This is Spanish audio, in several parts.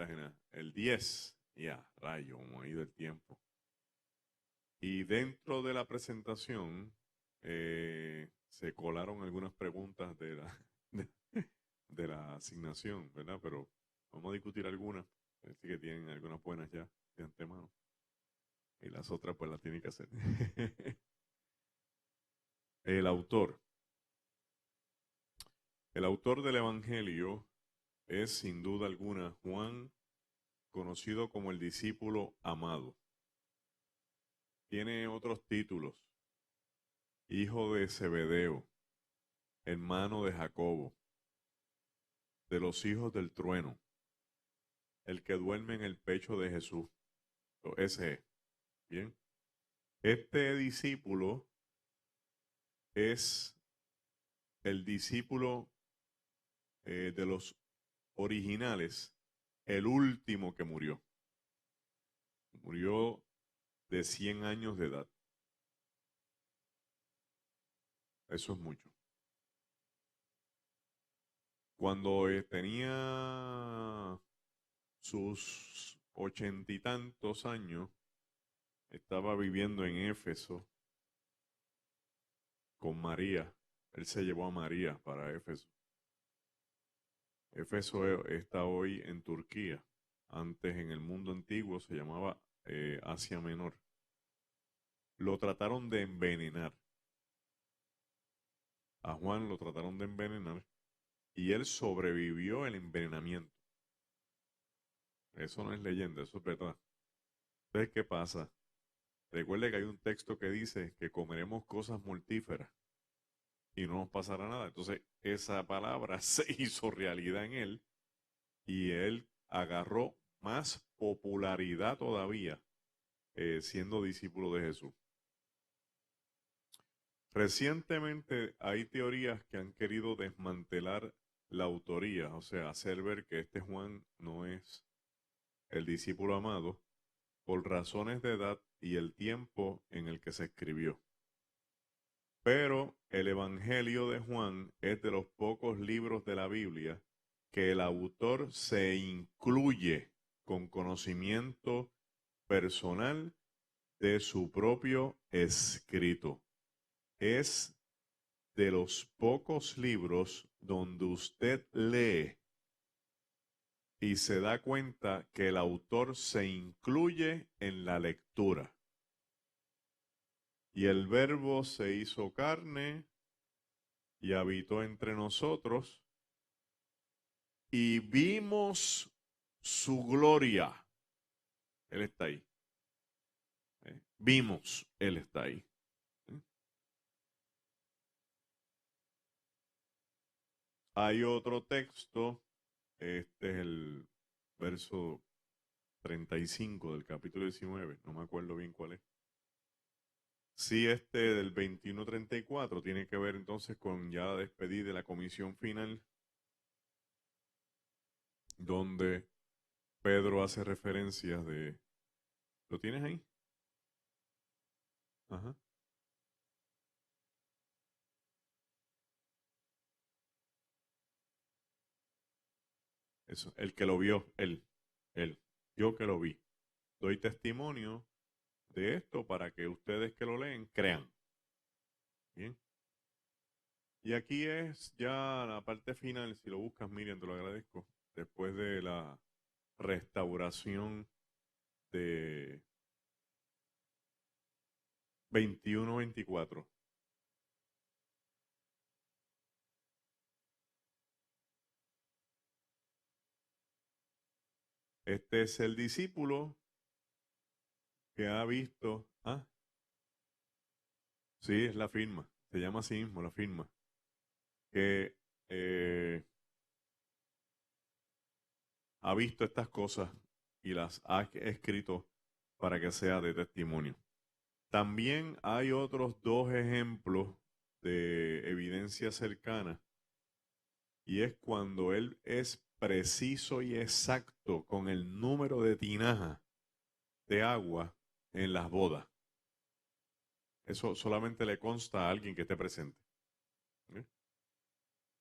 página? El 10. Ya, rayo, como ha ido el tiempo. Y dentro de la presentación se colaron algunas preguntas de, de la asignación, ¿verdad? Pero vamos a discutir algunas. Así que tienen algunas buenas ya de antemano. Y las otras pues las tienen que hacer. El autor. El autor del Evangelio es sin duda alguna Juan, conocido como el discípulo amado. Tiene otros títulos: hijo de Zebedeo, hermano de Jacobo, de los hijos del trueno, el que duerme en el pecho de Jesús. Ese es. Bien. Este discípulo es el discípulo de los originales, el último que murió. Murió de 100 años de edad. Eso es mucho. Cuando tenía sus 80 y tantos años, estaba viviendo en Éfeso con María. Él se llevó a María para Éfeso. Éfeso está hoy en Turquía. Antes, en el mundo antiguo, se llamaba Asia Menor. Lo trataron de envenenar. A Juan lo trataron de envenenar y él sobrevivió el envenenamiento. Eso no es leyenda, eso es verdad. Entonces, ¿qué pasa? Recuerde que hay un texto que dice que comeremos cosas mortíferas y no nos pasará nada. Entonces, esa palabra se hizo realidad en él y él agarró más popularidad todavía siendo discípulo de Jesús. Recientemente hay teorías que han querido desmantelar la autoría, o sea, hacer ver que este Juan no es el discípulo amado por razones de edad y el tiempo en el que se escribió. Pero el Evangelio de Juan es de los pocos libros de la Biblia que el autor se incluye con conocimiento personal de su propio escrito. Es de los pocos libros donde usted lee y se da cuenta que el autor se incluye en la lectura. Y el Verbo se hizo carne y habitó entre nosotros y vimos su gloria. Él está ahí. Vimos, Él está ahí. Hay otro texto, este es el verso 35 del capítulo 19, no me acuerdo bien cuál es. Sí, este del 21:34 tiene que ver entonces con ya la despedida de la comisión final, donde Pedro hace referencias de... ¿Lo tienes ahí? Ajá. Eso, el que lo vio, él, yo que lo vi. Doy testimonio de esto para que ustedes que lo leen crean. Bien. Y aquí es ya la parte final, si lo buscas, Miriam, te lo agradezco. Después de la restauración de 21-24. Este es el discípulo que ha visto. Ah, sí, es la firma. Se llama así mismo, la firma. Que eh, ha visto estas cosas y las ha escrito para que sea de testimonio. También hay otros dos ejemplos de evidencia cercana y es cuando él es preciso y exacto con el número de tinajas de agua en las bodas. Eso solamente le consta a alguien que esté presente. ¿Ok?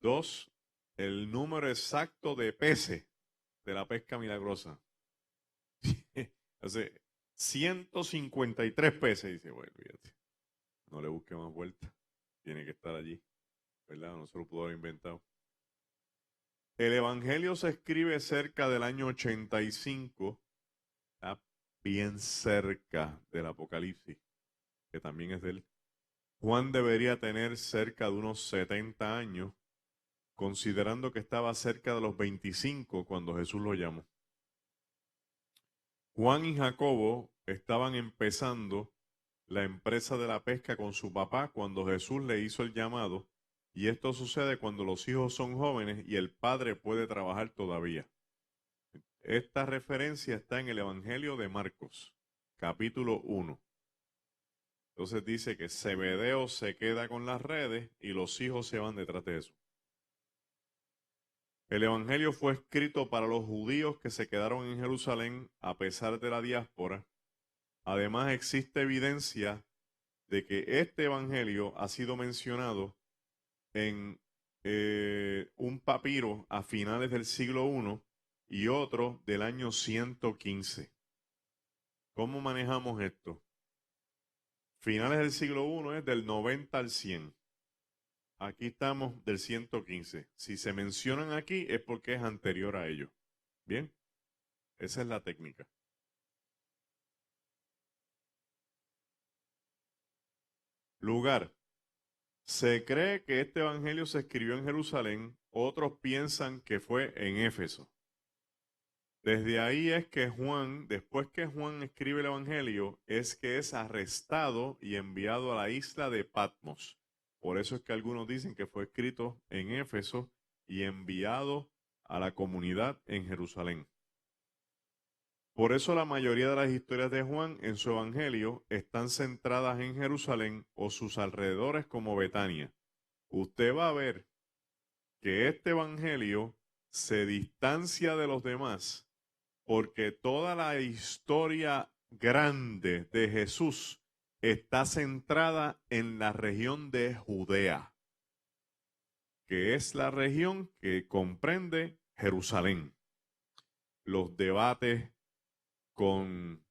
Dos, el número exacto de peces de la pesca milagrosa. Hace 153 pesos. Dice, bueno, fíjate, no le busque más vuelta. Tiene que estar allí, ¿verdad? No se lo pudo haber inventado. El Evangelio se escribe cerca del año 85, está bien cerca del Apocalipsis, que también es de él. Juan debería tener cerca de unos 70 años, considerando que estaba cerca de los 25 cuando Jesús lo llamó. Juan y Jacobo estaban empezando la empresa de la pesca con su papá cuando Jesús le hizo el llamado, y esto sucede cuando los hijos son jóvenes y el padre puede trabajar todavía. Esta referencia está en el Evangelio de Marcos, capítulo 1. Entonces dice que Zebedeo se queda con las redes y los hijos se van detrás de eso. El Evangelio fue escrito para los judíos que se quedaron en Jerusalén a pesar de la diáspora. Además, existe evidencia de que este Evangelio ha sido mencionado en un papiro a finales del siglo I y otro del año 115. ¿Cómo manejamos esto? Finales del siglo I es del 90 al 100. Aquí estamos del 115. Si se mencionan aquí es porque es anterior a ello. Bien, esa es la técnica. Lugar. Se cree que este evangelio se escribió en Jerusalén, otros piensan que fue en Éfeso. Desde ahí es que Juan, después que Juan escribe el evangelio, es que es arrestado y enviado a la isla de Patmos. Por eso es que algunos dicen que fue escrito en Éfeso y enviado a la comunidad en Jerusalén. Por eso la mayoría de las historias de Juan en su evangelio están centradas en Jerusalén o sus alrededores como Betania. Usted va a ver que este evangelio se distancia de los demás porque toda la historia grande de Jesús está centrada en la región de Judea, que es la región que comprende Jerusalén. Los debates con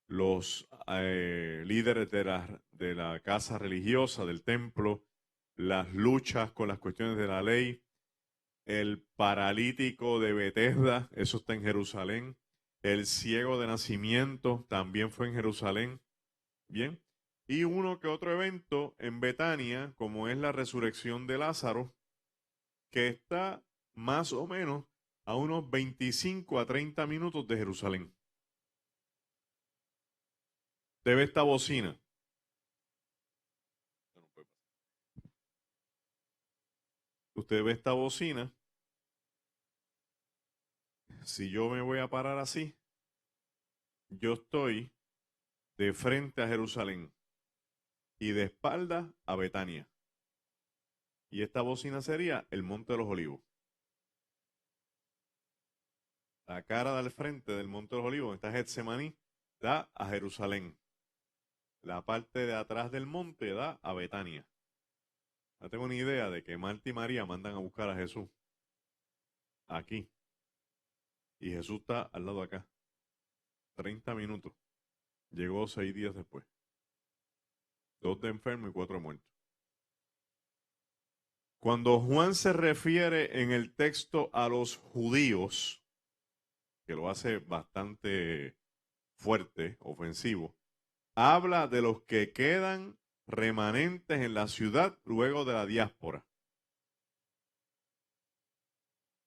los líderes de la casa religiosa, del templo, las luchas con las cuestiones de la ley, el paralítico de Betesda, eso está en Jerusalén, el ciego de nacimiento también fue en Jerusalén, bien, y uno que otro evento en Betania, como es la resurrección de Lázaro, que está más o menos a unos 25 a 30 minutos de Jerusalén. Usted ve esta bocina. Usted ve esta bocina. Si yo me voy a parar así, yo estoy de frente a Jerusalén y de espalda a Betania. Y esta bocina sería el Monte de los Olivos. La cara del frente del Monte de los Olivos, esta Getsemaní, da a Jerusalén. La parte de atrás del monte da a Betania. No tengo ni idea de que Marta y María mandan a buscar a Jesús aquí. Y Jesús está al lado de acá. 30 minutos. Llegó 6 días después. 2 de enfermos y 4 muertos. Cuando Juan se refiere en el texto a los judíos, que lo hace bastante fuerte, ofensivo, habla de los que quedan remanentes en la ciudad luego de la diáspora.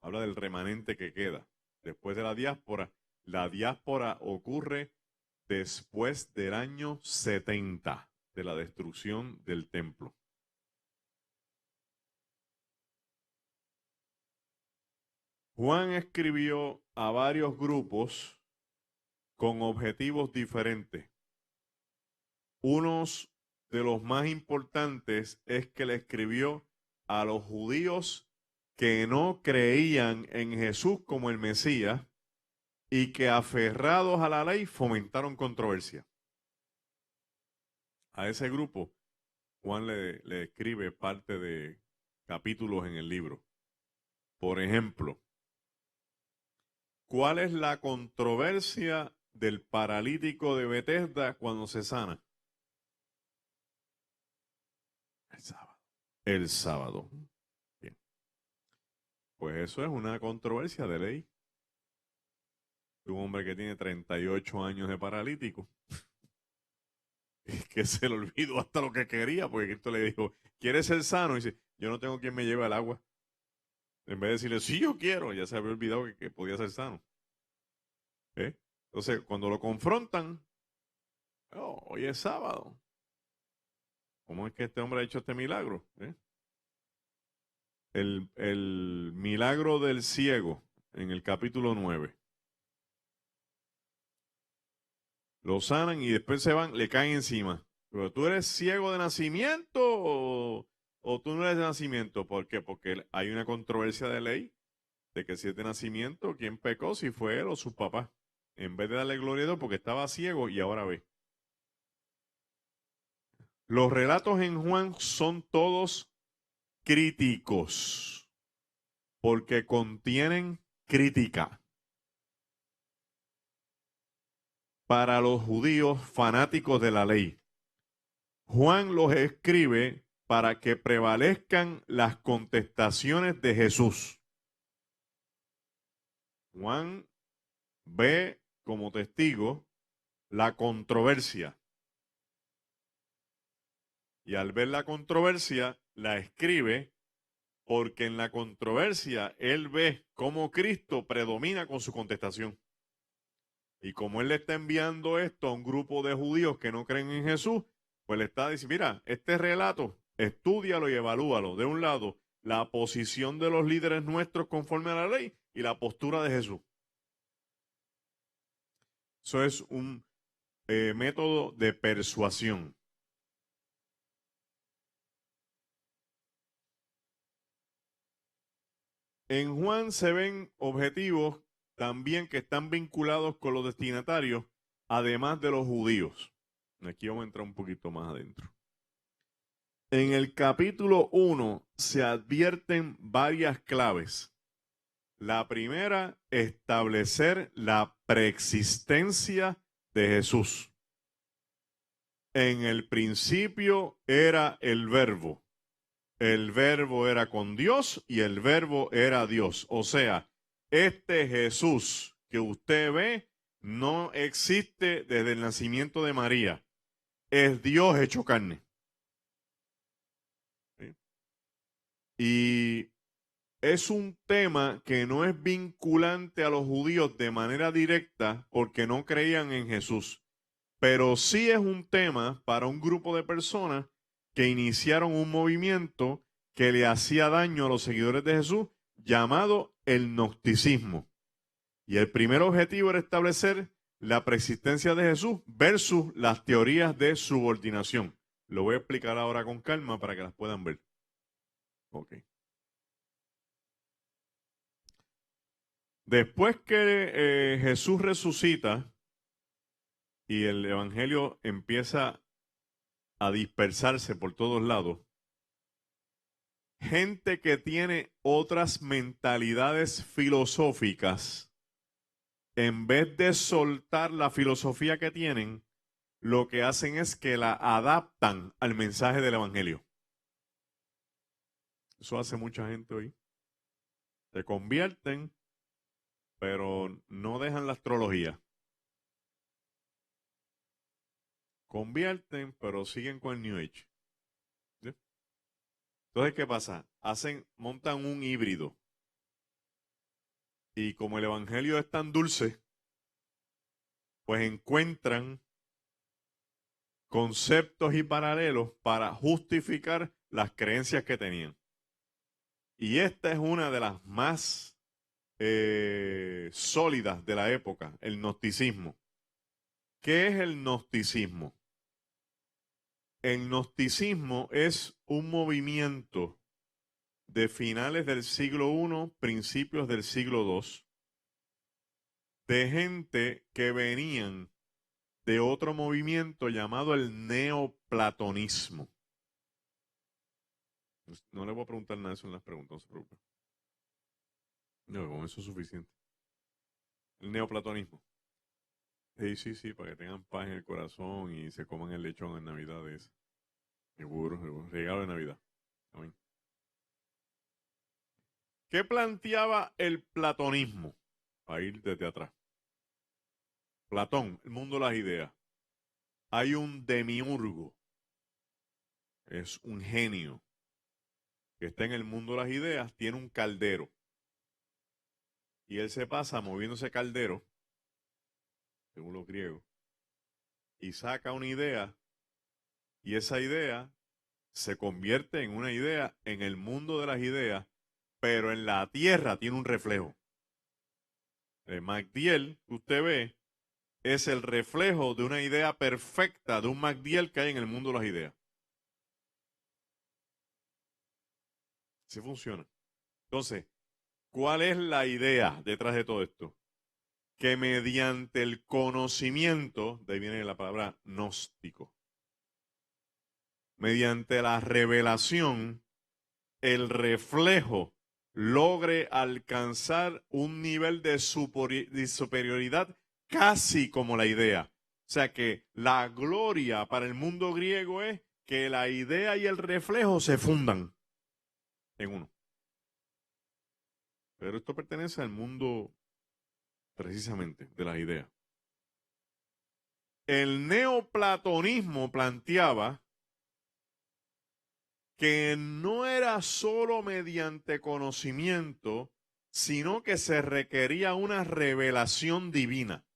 Habla del remanente que queda. Después de la diáspora ocurre después del año 70 de la destrucción del templo. Juan escribió a varios grupos con objetivos diferentes. Unos de los más importantes es que le escribió a los judíos que no creían en Jesús como el Mesías y que aferrados a la ley fomentaron controversia. A ese grupo Juan le escribe parte de capítulos en el libro. Por ejemplo, ¿Cuál es la controversia del paralítico de Betesda cuando se sana? El sábado. El sábado. Bien. Pues eso es una controversia de ley. Un hombre que tiene 38 años de paralítico, que se le olvidó hasta lo que quería, porque Cristo le dijo, ¿quieres ser sano? Y dice, yo no tengo quien me lleve al agua. En vez de decirle, sí, yo quiero, ya se había olvidado que podía ser sano. ¿Eh? Entonces, cuando lo confrontan, oh, hoy es sábado. ¿Cómo es que este hombre ha hecho este milagro? El milagro del ciego en el capítulo 9. Lo sanan y después se van, le caen encima. Pero tú eres ciego de nacimiento o tú no eres de nacimiento. ¿Por qué? Porque hay una controversia de ley de que si es de nacimiento, ¿quién pecó? Si fue él o sus papás. En vez de darle gloria a Dios porque estaba ciego y ahora ve. Los relatos en Juan son todos críticos porque contienen crítica para los judíos fanáticos de la ley. Juan los escribe para que prevalezcan las contestaciones de Jesús. Juan ve como testigo la controversia y al ver la controversia la escribe porque en la controversia él ve cómo Cristo predomina con su contestación. Y como él le está enviando esto a un grupo de judíos que no creen en Jesús, pues le está diciendo, mira, este relato, estúdialo y evalúalo. De un lado, la posición de los líderes nuestros conforme a la ley y la postura de Jesús. Eso es un método de persuasión. En Juan se ven objetivos también que están vinculados con los destinatarios, además de los judíos. Aquí vamos a entrar un poquito más adentro. En el capítulo 1 se advierten varias claves. La primera, establecer la preexistencia de Jesús. En el principio era el verbo era con Dios y el verbo era Dios. O sea, este Jesús que usted ve no existe desde el nacimiento de María. Es Dios hecho carne. ¿Sí? Y es un tema que no es vinculante a los judíos de manera directa porque no creían en Jesús, pero sí es un tema para un grupo de personas que iniciaron un movimiento que le hacía daño a los seguidores de Jesús llamado el gnosticismo. Y el primer objetivo era establecer la preexistencia de Jesús versus las teorías de subordinación. Lo voy a explicar ahora con calma para que las puedan ver. Ok. Después que Jesús resucita y el evangelio empieza a dispersarse por todos lados, gente que tiene otras mentalidades filosóficas, en vez de soltar la filosofía que tienen, lo que hacen es que la adaptan al mensaje del evangelio. Eso hace mucha gente hoy. Se convierten, pero no dejan la astrología. Convierten, pero siguen con el New Age. ¿Sí? Entonces, ¿qué pasa? Montan un híbrido. Y como el evangelio es tan dulce, pues encuentran conceptos y paralelos para justificar las creencias que tenían. Y esta es una de las más sólidas de la época, el gnosticismo. ¿Qué es el gnosticismo? El gnosticismo es un movimiento de finales del siglo I, principios del siglo II, de gente que venían de otro movimiento llamado el neoplatonismo. No le voy a preguntar nada de eso en las preguntas, no se preocupe. No, con eso es suficiente. El neoplatonismo. Sí, sí, sí, para que tengan paz en el corazón y se coman el lechón en Navidades. Seguro, seguro. Regalo de Navidad. Amén. ¿Qué planteaba el platonismo? Para ir desde atrás. Platón, el mundo de las ideas. Hay un demiurgo, es un genio, que está en el mundo de las ideas, tiene un caldero. Y él se pasa moviendo ese caldero, según los griegos, y saca una idea, y esa idea se convierte en una idea en el mundo de las ideas, pero en la tierra tiene un reflejo. El MacDiel, que usted ve, es el reflejo de una idea perfecta de un MacDiel que hay en el mundo de las ideas. Así funciona. Entonces, ¿cuál es la idea detrás de todo esto? Que mediante el conocimiento, de ahí viene la palabra gnóstico, mediante la revelación, el reflejo logre alcanzar un nivel de superioridad casi como la idea. O sea que la gloria para el mundo griego es que la idea y el reflejo se fundan en uno. Pero esto pertenece al mundo precisamente de las ideas. El neoplatonismo planteaba que no era solo mediante conocimiento, sino que se requería una revelación divina.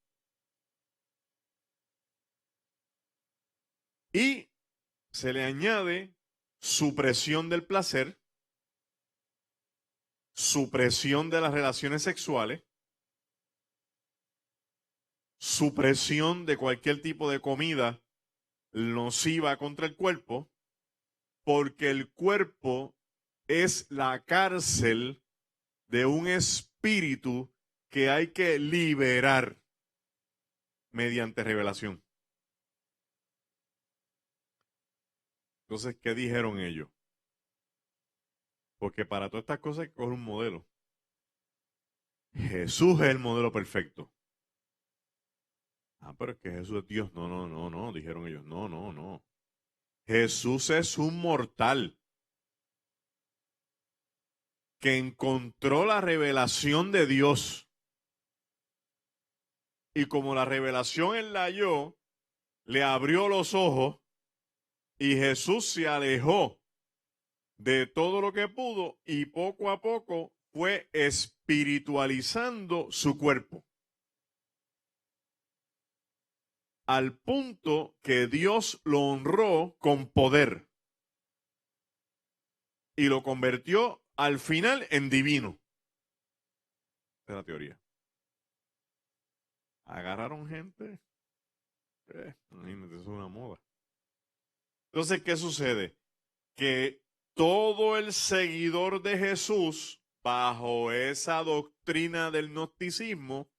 Y se le añade supresión del placer, supresión de las relaciones sexuales, supresión de cualquier tipo de comida nociva contra el cuerpo, porque el cuerpo es la cárcel de un espíritu que hay que liberar mediante revelación. Entonces, ¿qué dijeron ellos? Porque para todas estas cosas hay que coger un modelo. Jesús es el modelo perfecto. Ah, pero es que Jesús es Dios. No, no, no, no, dijeron ellos. No, no, no. Jesús es un mortal que encontró la revelación de Dios. Y como la revelación él la halló, le abrió los ojos y Jesús se alejó de todo lo que pudo y poco a poco fue espiritualizando su cuerpo. Al punto que Dios lo honró con poder y lo convirtió al final en divino. Esa es la teoría. Agarraron gente, imagínate, eso es una moda. Entonces, ¿qué sucede? Que todo el seguidor de Jesús, bajo esa doctrina del gnosticismo,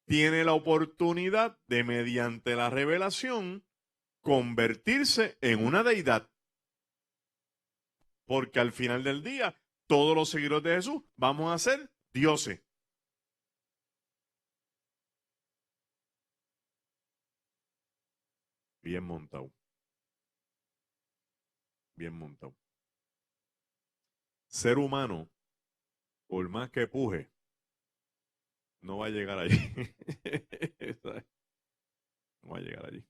tiene la oportunidad de, mediante la revelación, convertirse en una deidad. Porque al final del día, todos los seguidores de Jesús vamos a ser dioses. Bien montado. Bien montado. Ser humano, por más que puje, no va a llegar allí. No va a llegar allí.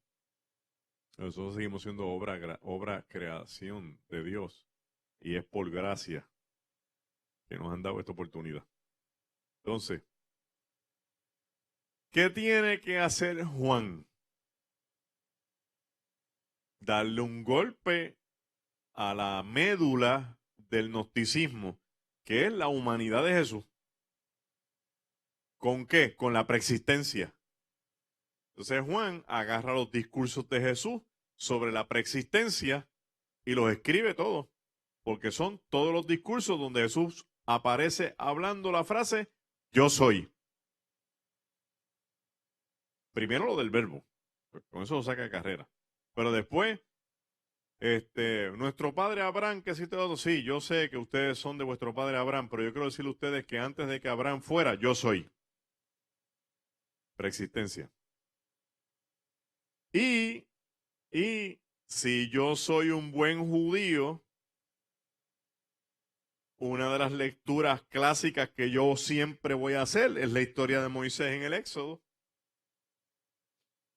Nosotros seguimos siendo obra creación de Dios. Y es por gracia que nos han dado esta oportunidad. Entonces, ¿qué tiene que hacer Juan? Darle un golpe a la médula del gnosticismo, que es la humanidad de Jesús. ¿Con qué? Con la preexistencia. Entonces Juan agarra los discursos de Jesús sobre la preexistencia y los escribe todos, porque son todos los discursos donde Jesús aparece hablando la frase yo soy. Primero lo del verbo, pues con eso lo saca de carrera. Pero después, nuestro padre Abraham, que sí todo, sí, yo sé que ustedes son de vuestro padre Abraham, pero yo quiero decirle a ustedes que antes de que Abraham fuera, yo soy. preexistencia. Y si yo soy un buen judío, una de las lecturas clásicas que yo siempre voy a hacer es la historia de Moisés en el Éxodo,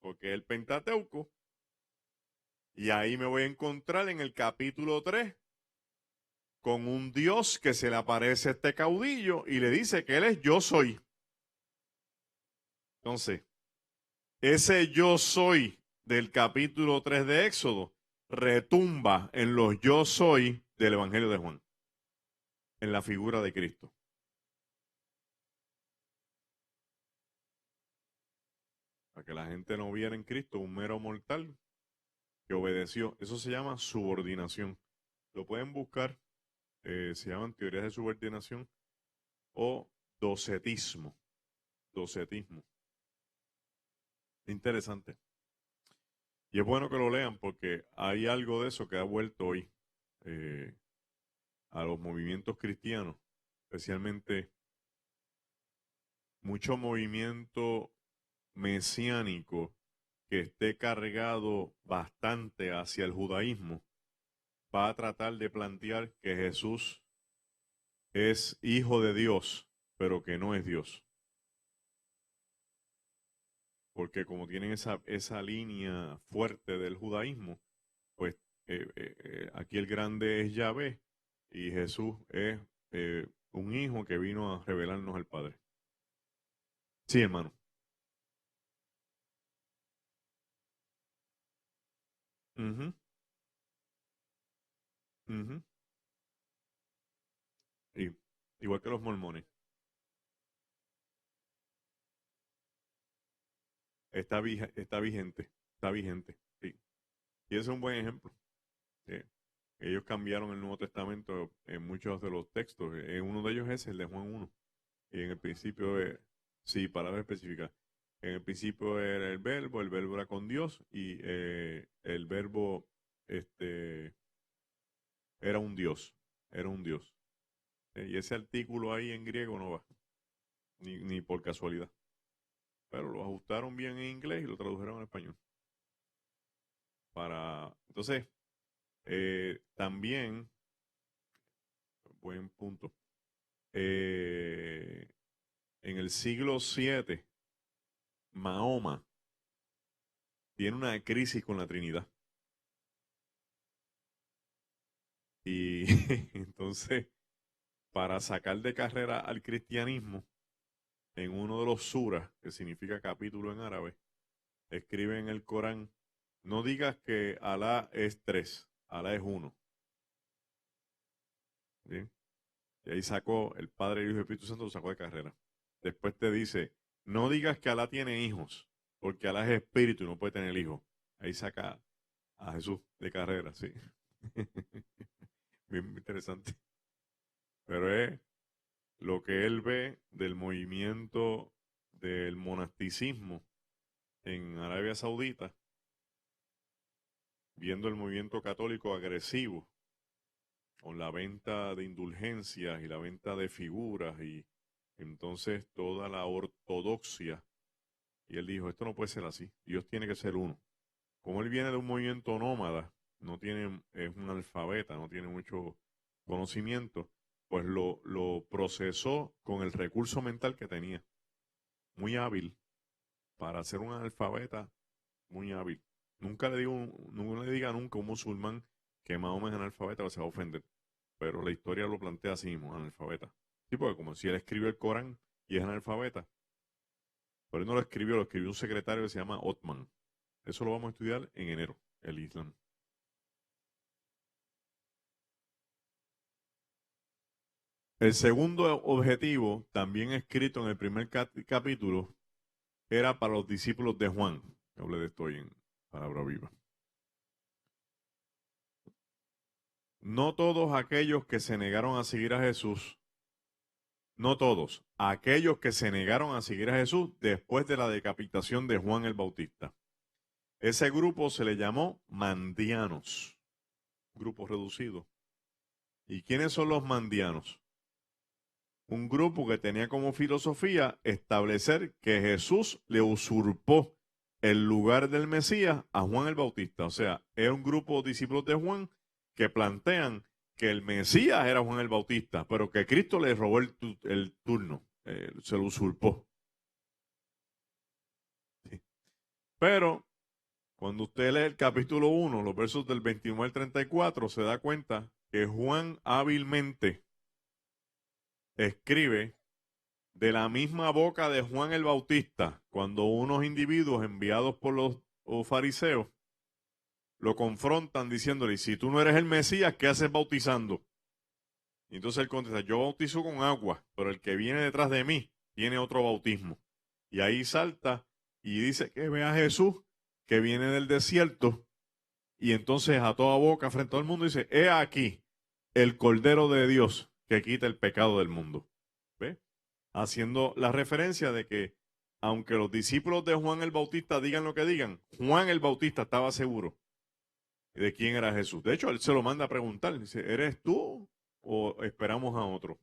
porque es el Pentateuco. Y ahí me voy a encontrar en el capítulo 3 con un Dios que se le aparece a este caudillo y le dice que él es yo soy. Entonces, ese yo soy del capítulo 3 de Éxodo retumba en los yo soy del Evangelio de Juan, en la figura de Cristo. Para que la gente no viera en Cristo un mero mortal que obedeció. Eso se llama subordinación. Lo pueden buscar, se llaman teorías de subordinación o docetismo. Docetismo. Interesante. Y es bueno que lo lean porque hay algo de eso que ha vuelto hoy eh, a los movimientos cristianos, especialmente mucho movimiento mesiánico que esté cargado bastante hacia el judaísmo, va a tratar de plantear que Jesús es hijo de Dios, pero que no es Dios. Porque como tienen esa línea fuerte del judaísmo, pues aquí el grande es Yahvé y Jesús es un hijo que vino a revelarnos al Padre. Sí, hermano. Ujú, ujú. Y, igual que los mormones. Está vigente, está vigente. Sí. Y ese es un buen ejemplo. Sí. Ellos cambiaron el Nuevo Testamento en muchos de los textos. Uno de ellos es el de Juan 1. Y en el principio, sí, palabra específica. En el principio era el verbo era con Dios y el verbo este, era un Dios. Y ese artículo ahí en griego no va, ni por casualidad. Pero lo ajustaron bien en inglés y lo tradujeron en español. Entonces, también, buen punto, eh, en el siglo VII, Mahoma tiene una crisis con la Trinidad. Y entonces, para sacar de carrera al cristianismo, en uno de los suras, que significa capítulo en árabe, escribe en el Corán, no digas que Alá es tres, Alá es uno. ¿Bien? Y ahí sacó el Padre, el Hijo y el Espíritu Santo, lo sacó de carrera. Después te dice, no digas que Alá tiene hijos, porque Alá es espíritu y no puede tener hijos. Ahí saca a Jesús de carrera, sí. Bien interesante. Pero es lo que él ve del movimiento del monasticismo en Arabia Saudita, viendo el movimiento católico agresivo con la venta de indulgencias y la venta de figuras y entonces toda la ortodoxia. Y él dijo, esto no puede ser así, Dios tiene que ser uno. Como él viene de un movimiento nómada, no tiene, es un alfabeta, no tiene mucho conocimiento, pues lo procesó con el recurso mental que tenía. Muy hábil para ser un analfabeta, muy hábil. No le diga nunca a un musulmán que Mahoma es analfabeta o se va a ofender. Pero la historia lo plantea así mismo, analfabeta. Sí, porque como si él escribió el Corán y es analfabeta, pero él no lo escribió un secretario que se llama Otman. Eso lo vamos a estudiar en enero, el Islam. El segundo objetivo, también escrito en el primer capítulo, era para los discípulos de Juan. Hablé de esto hoy en Palabra Viva. No todos aquellos que se negaron a seguir a Jesús, no todos, aquellos que se negaron a seguir a Jesús después de la decapitación de Juan el Bautista. Ese grupo se le llamó mandianos, grupo reducido. ¿Y quiénes son los mandianos? Un grupo que tenía como filosofía establecer que Jesús le usurpó el lugar del Mesías a Juan el Bautista. O sea, es un grupo de discípulos de Juan que plantean que el Mesías era Juan el Bautista, pero que Cristo le robó el turno, se lo usurpó. Sí. Pero cuando usted lee el capítulo 1, los versos del 21 al 34, se da cuenta que Juan hábilmente escribe de la misma boca de Juan el Bautista, cuando unos individuos enviados por los fariseos lo confrontan diciéndole, si tú no eres el Mesías, ¿qué haces bautizando? Y entonces él contesta, yo bautizo con agua, pero el que viene detrás de mí tiene otro bautismo. Y ahí salta y dice que ve a Jesús que viene del desierto y entonces a toda boca frente a todo el mundo dice, he aquí el Cordero de Dios que quita el pecado del mundo. ¿Ve? Haciendo la referencia de que aunque los discípulos de Juan el Bautista digan lo que digan, Juan el Bautista estaba seguro de quién era Jesús. De hecho, él se lo manda a preguntar, dice, ¿eres tú o esperamos a otro?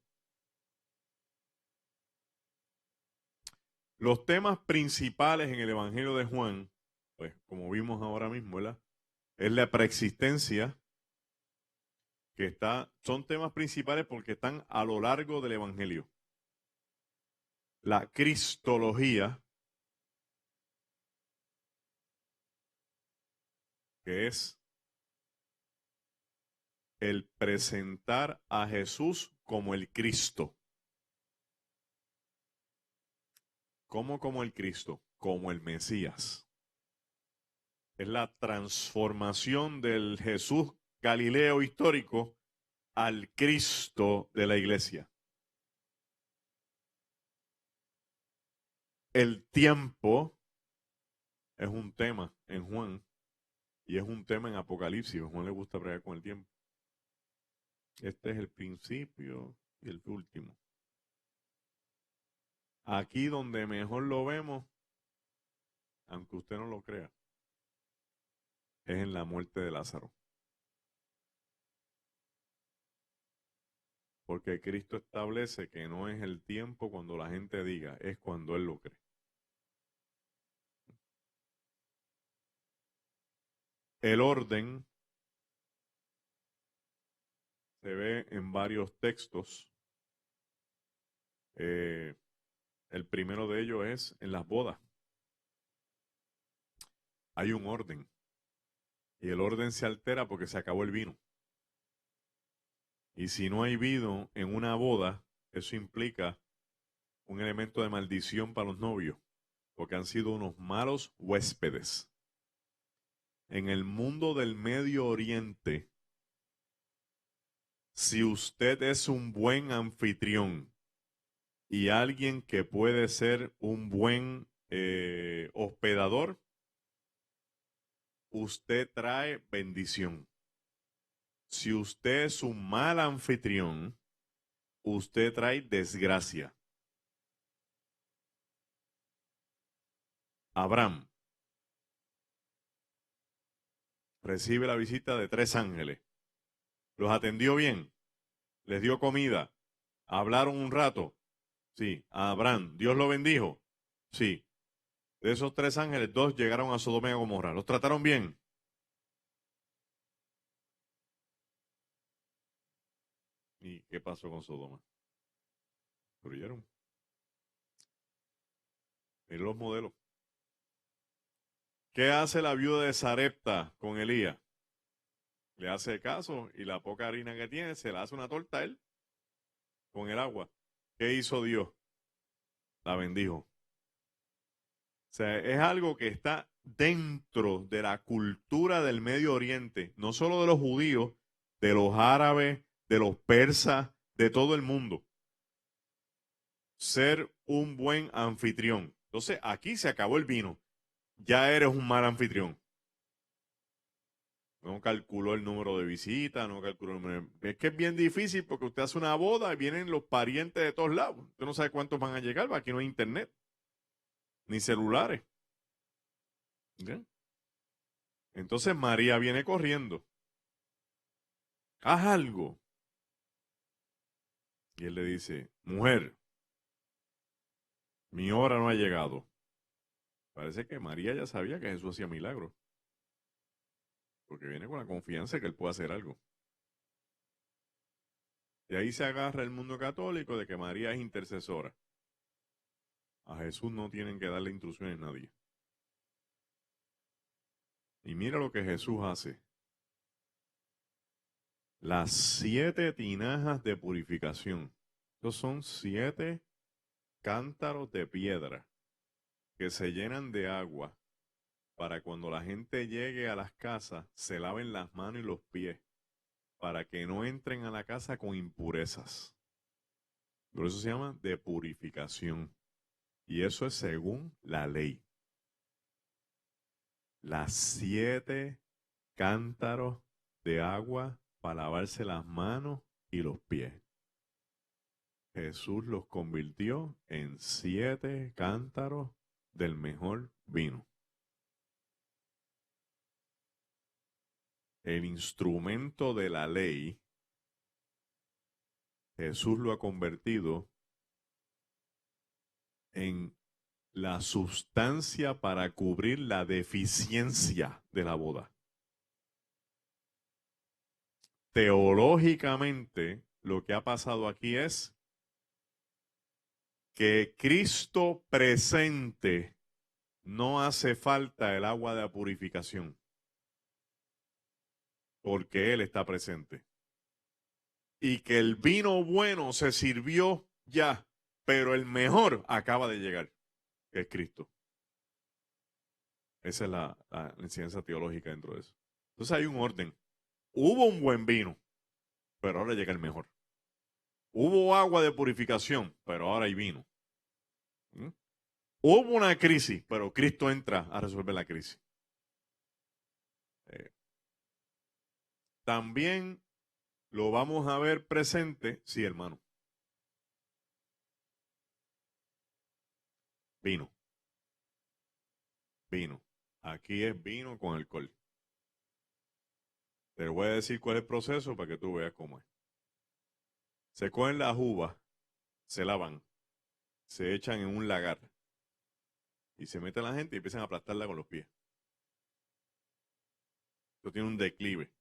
Los temas principales en el Evangelio de Juan, pues como vimos ahora mismo, ¿verdad? Es la preexistencia, son temas principales porque están a lo largo del Evangelio. La cristología, que es el presentar a Jesús como el Cristo. ¿Cómo como el Cristo? Como el Mesías. Es la transformación del Jesús Galileo histórico al Cristo de la iglesia. El tiempo es un tema en Juan y es un tema en Apocalipsis. A Juan le gusta bregar con el tiempo. Este es el principio y el último. Aquí donde mejor lo vemos, aunque usted no lo crea, es en la muerte de Lázaro. Porque Cristo establece que no es el tiempo cuando la gente diga, es cuando Él lo cree. El orden se ve en varios textos. Eh, el primero de ellos es en las bodas. Hay un orden. Y el orden se altera porque se acabó el vino. Y si no hay vino en una boda, eso implica un elemento de maldición para los novios, porque han sido unos malos huéspedes. En el mundo del Medio Oriente, si usted es un buen anfitrión y alguien que puede ser un buen hospedador, usted trae bendición. Si usted es un mal anfitrión, usted trae desgracia. Abraham recibe la visita de 3 ángeles. Los atendió bien, les dio comida, hablaron un rato. Sí, a Abraham, Dios lo bendijo. Sí, de esos 3 ángeles, 2 llegaron a Sodoma y Gomorra. ¿Los trataron bien? ¿Y qué pasó con Sodoma? Destruyeron. Miren los modelos. ¿Qué hace la viuda de Sarepta con Elías? Le hace caso y la poca harina que tiene se la hace una torta a él con el agua. ¿Qué hizo Dios? La bendijo. O sea, es algo que está dentro de la cultura del Medio Oriente, no solo de los judíos, de los árabes, de los persas, de todo el mundo. Ser un buen anfitrión. Entonces, aquí se acabó el vino. Ya eres un mal anfitrión. No calculó el número de visitas, no calculó el número Es que es bien difícil porque usted hace una boda y vienen los parientes de todos lados. Usted no sabe cuántos van a llegar, aquí no hay internet, ni celulares. ¿Okay? Entonces María viene corriendo. Haz algo. Y él le dice, mujer, mi hora no ha llegado. Parece que María ya sabía que Jesús hacía milagros, porque viene con la confianza de que él puede hacer algo. De ahí se agarra el mundo católico de que María es intercesora. A Jesús no tienen que darle instrucciones a nadie. Y mira lo que Jesús hace. Las 7 tinajas de purificación. Estos son 7 cántaros de piedra que se llenan de agua para cuando la gente llegue a las casas se laven las manos y los pies para que no entren a la casa con impurezas. Por eso se llama de purificación. Y eso es según la ley. Las 7 cántaros de agua para lavarse las manos y los pies. Jesús los convirtió en 7 cántaros del mejor vino. El instrumento de la ley, Jesús lo ha convertido en la sustancia para cubrir la deficiencia de la boda. Teológicamente, lo que ha pasado aquí es que Cristo presente no hace falta el agua de la purificación, porque Él está presente. Y que el vino bueno se sirvió ya, pero el mejor acaba de llegar, que es Cristo. Esa es la enseñanza teológica dentro de eso. Entonces hay un orden. Hubo un buen vino, pero ahora llega el mejor. Hubo agua de purificación, pero ahora hay vino. ¿Mm? Hubo una crisis, pero Cristo entra a resolver la crisis. Eh, También lo vamos a ver presente, sí, hermano. Vino, vino. Aquí es vino con alcohol. Te voy a decir cuál es el proceso para que tú veas cómo es. Se cogen las uvas, se lavan, se echan en un lagar y se mete la gente y empiezan a aplastarla con los pies. Esto tiene un declive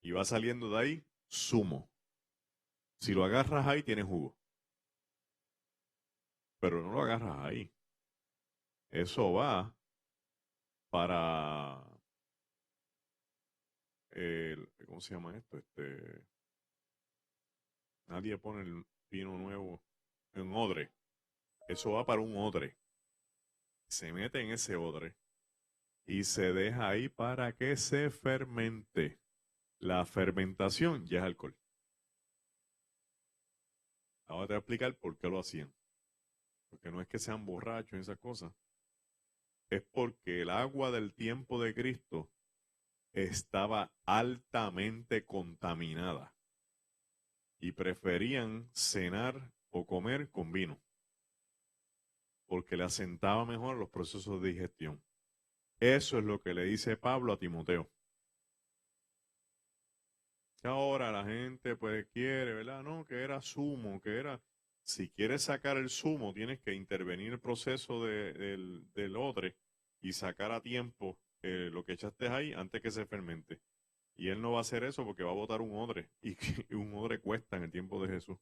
y va saliendo de ahí zumo. Si lo agarras ahí, tiene jugo. Pero no lo agarras ahí. Eso va para, ¿cómo se llama esto? Nadie pone el vino nuevo en odre. Eso va para un odre. Se mete en ese odre y se deja ahí para que se fermente. La fermentación ya es alcohol. Ahora te voy a explicar por qué lo hacían. Porque no es que sean borrachos y esas cosas. Es porque el agua del tiempo de Cristo estaba altamente contaminada y preferían cenar o comer con vino porque le asentaba mejor los procesos de digestión. Eso es lo que le dice Pablo a Timoteo. Que ahora la gente pues quiere, ¿verdad? No, que era zumo, que era... Si quieres sacar el zumo, tienes que intervenir el proceso del odre y sacar a tiempo lo que echaste ahí antes que se fermente. Y él no va a hacer eso porque va a botar un odre. Y, y un odre cuesta en el tiempo de Jesús.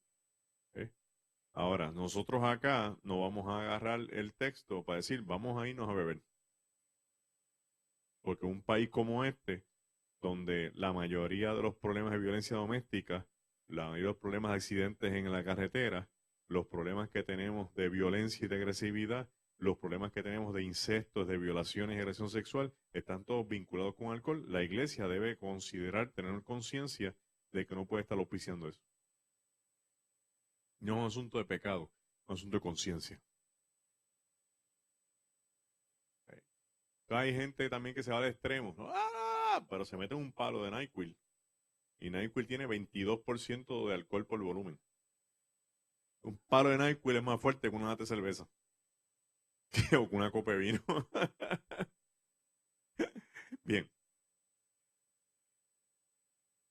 ¿Eh? Ahora, nosotros acá no vamos a agarrar el texto para decir, vamos a irnos a beber. Porque un país como este, donde la mayoría de los problemas de violencia doméstica, la mayoría de los problemas de accidentes en la carretera, los problemas que tenemos de violencia y de agresividad, los problemas que tenemos de incestos, de violaciones y agresión sexual, están todos vinculados con alcohol. La iglesia debe considerar, tener conciencia de que no puede estar auspiciando eso. No es un asunto de pecado, es un asunto de conciencia. Hay gente también que se va al extremo, ¿no? ¡Ah! Pero se mete en un palo de NyQuil. Y NyQuil tiene 22% de alcohol por volumen. Un palo de NyQuil es más fuerte que una lata de cerveza. O que una copa de vino. Bien.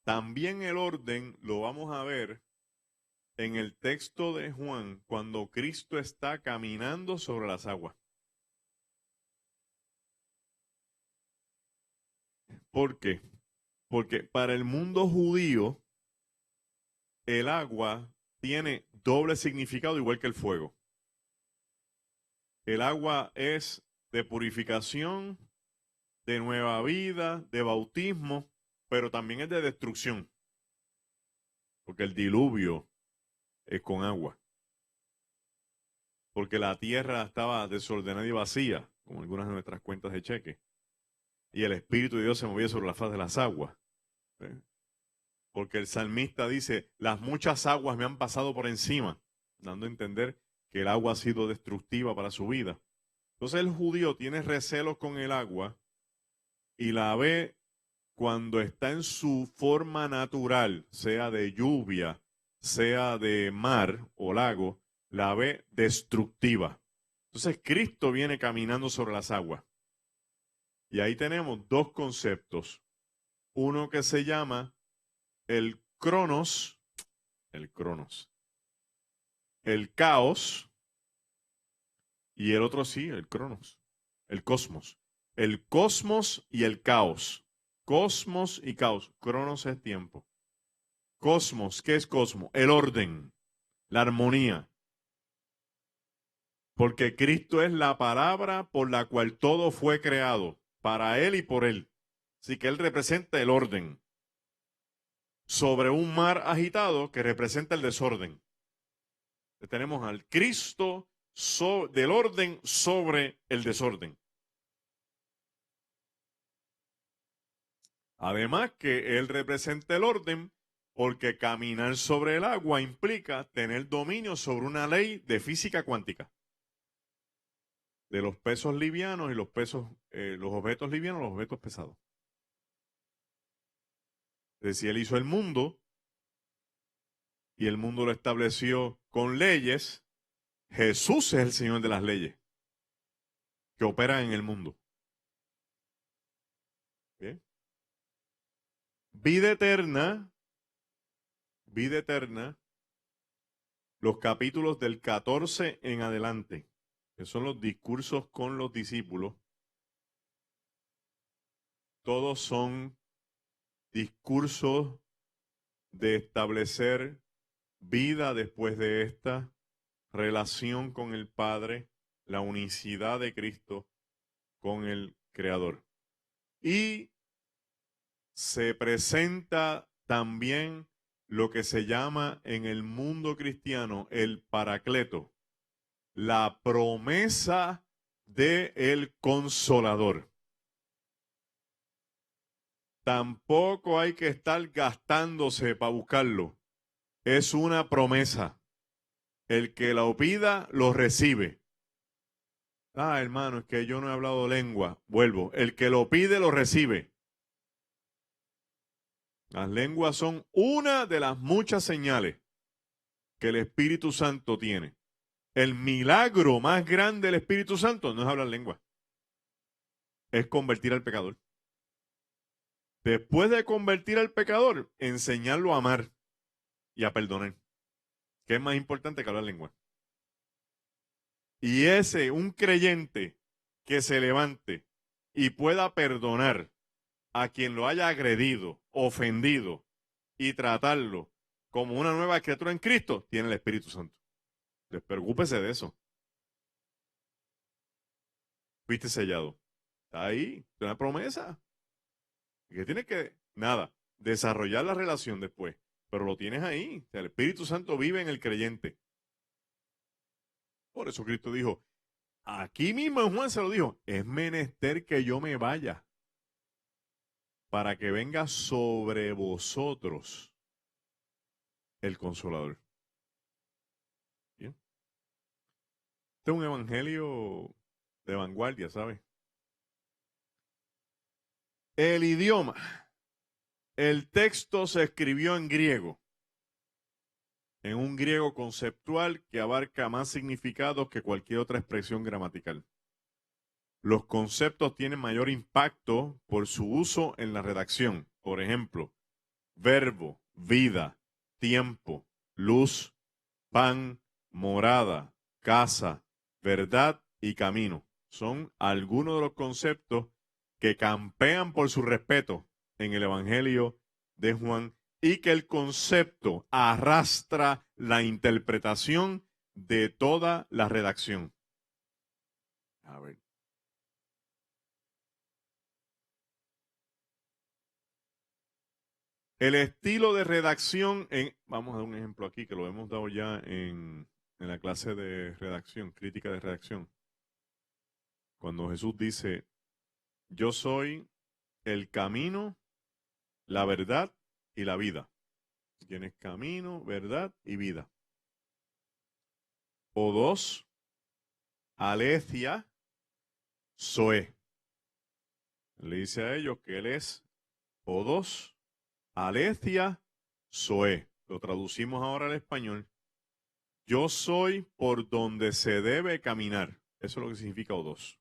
También el orden lo vamos a ver en el texto de Juan cuando Cristo está caminando sobre las aguas. ¿Por qué? Porque para el mundo judío el agua tiene doble significado igual que el fuego. El agua es de purificación, de nueva vida, de bautismo, pero también es de destrucción, porque el diluvio es con agua, porque la tierra estaba desordenada y vacía, como algunas de nuestras cuentas de cheque, y el Espíritu de Dios se movía sobre la faz de las aguas. ¿Sí? Porque el salmista dice, las muchas aguas me han pasado por encima, dando a entender que el agua ha sido destructiva para su vida. Entonces el judío tiene recelos con el agua y la ve cuando está en su forma natural, sea de lluvia, sea de mar o lago, la ve destructiva. Entonces Cristo viene caminando sobre las aguas. Y ahí tenemos dos conceptos. Uno que se llama el cronos, el cronos, el caos, y el otro sí, el cronos, el cosmos. El cosmos y el caos. Cosmos y caos. Cronos es tiempo. Cosmos, ¿qué es cosmos? El orden, la armonía. Porque Cristo es la palabra por la cual todo fue creado, para Él y por Él. Así que Él representa el orden. Sobre un mar agitado que representa el desorden. Tenemos al Cristo del orden sobre el desorden. Además que Él representa el orden porque caminar sobre el agua implica tener dominio sobre una ley de física cuántica. De los pesos livianos y los pesos, los objetos livianos, los objetos pesados. Es decir, Él hizo el mundo y el mundo lo estableció con leyes. Jesús es el Señor de las leyes que operan en el mundo. ¿Bien? Vida eterna, los capítulos del 14 en adelante, que son los discursos con los discípulos, todos son discursos de establecer vida después de esta, relación con el Padre, la unicidad de Cristo con el Creador. Y se presenta también lo que se llama en el mundo cristiano el Paracleto, la promesa del Consolador. Tampoco hay que estar gastándose para buscarlo. Es una promesa. El que lo pida, lo recibe. Ah, hermano, es que yo no he hablado lengua. Vuelvo. El que lo pide, lo recibe. Las lenguas son una de las muchas señales que el Espíritu Santo tiene. El milagro más grande del Espíritu Santo no es hablar lengua. Es convertir al pecador. Después de convertir al pecador, enseñarlo a amar y a perdonar. ¿Qué es más importante que hablar lengua? Y un creyente que se levante y pueda perdonar a quien lo haya agredido, ofendido y tratarlo como una nueva criatura en Cristo, tiene el Espíritu Santo. Despreocúpese de eso. Fuiste sellado. Está ahí, es una promesa. Que tiene que, nada, desarrollar la relación después, pero lo tienes ahí. O sea, el Espíritu Santo vive en el creyente. Por eso Cristo dijo, aquí mismo en Juan se lo dijo, es menester que yo me vaya para que venga sobre vosotros el Consolador. Bien. Este es un evangelio de vanguardia, ¿sabes? El idioma. El texto se escribió en griego, en un griego conceptual que abarca más significados que cualquier otra expresión gramatical. Los conceptos tienen mayor impacto por su uso en la redacción. Por ejemplo, verbo, vida, tiempo, luz, pan, morada, casa, verdad y camino. Son algunos de los conceptos que campean por su respeto en el Evangelio de Juan y que el concepto arrastra la interpretación de toda la redacción. A ver. El estilo de redacción, vamos a dar un ejemplo aquí que lo hemos dado ya en la clase de redacción, crítica de redacción. Cuando Jesús dice, yo soy el camino, la verdad y la vida. Tienes camino, verdad y vida. O dos, aletheia, zoe. Le dice a ellos que él es o dos, aletheia, zoe. Lo traducimos ahora al español. Yo soy por donde se debe caminar. Eso es lo que significa o dos.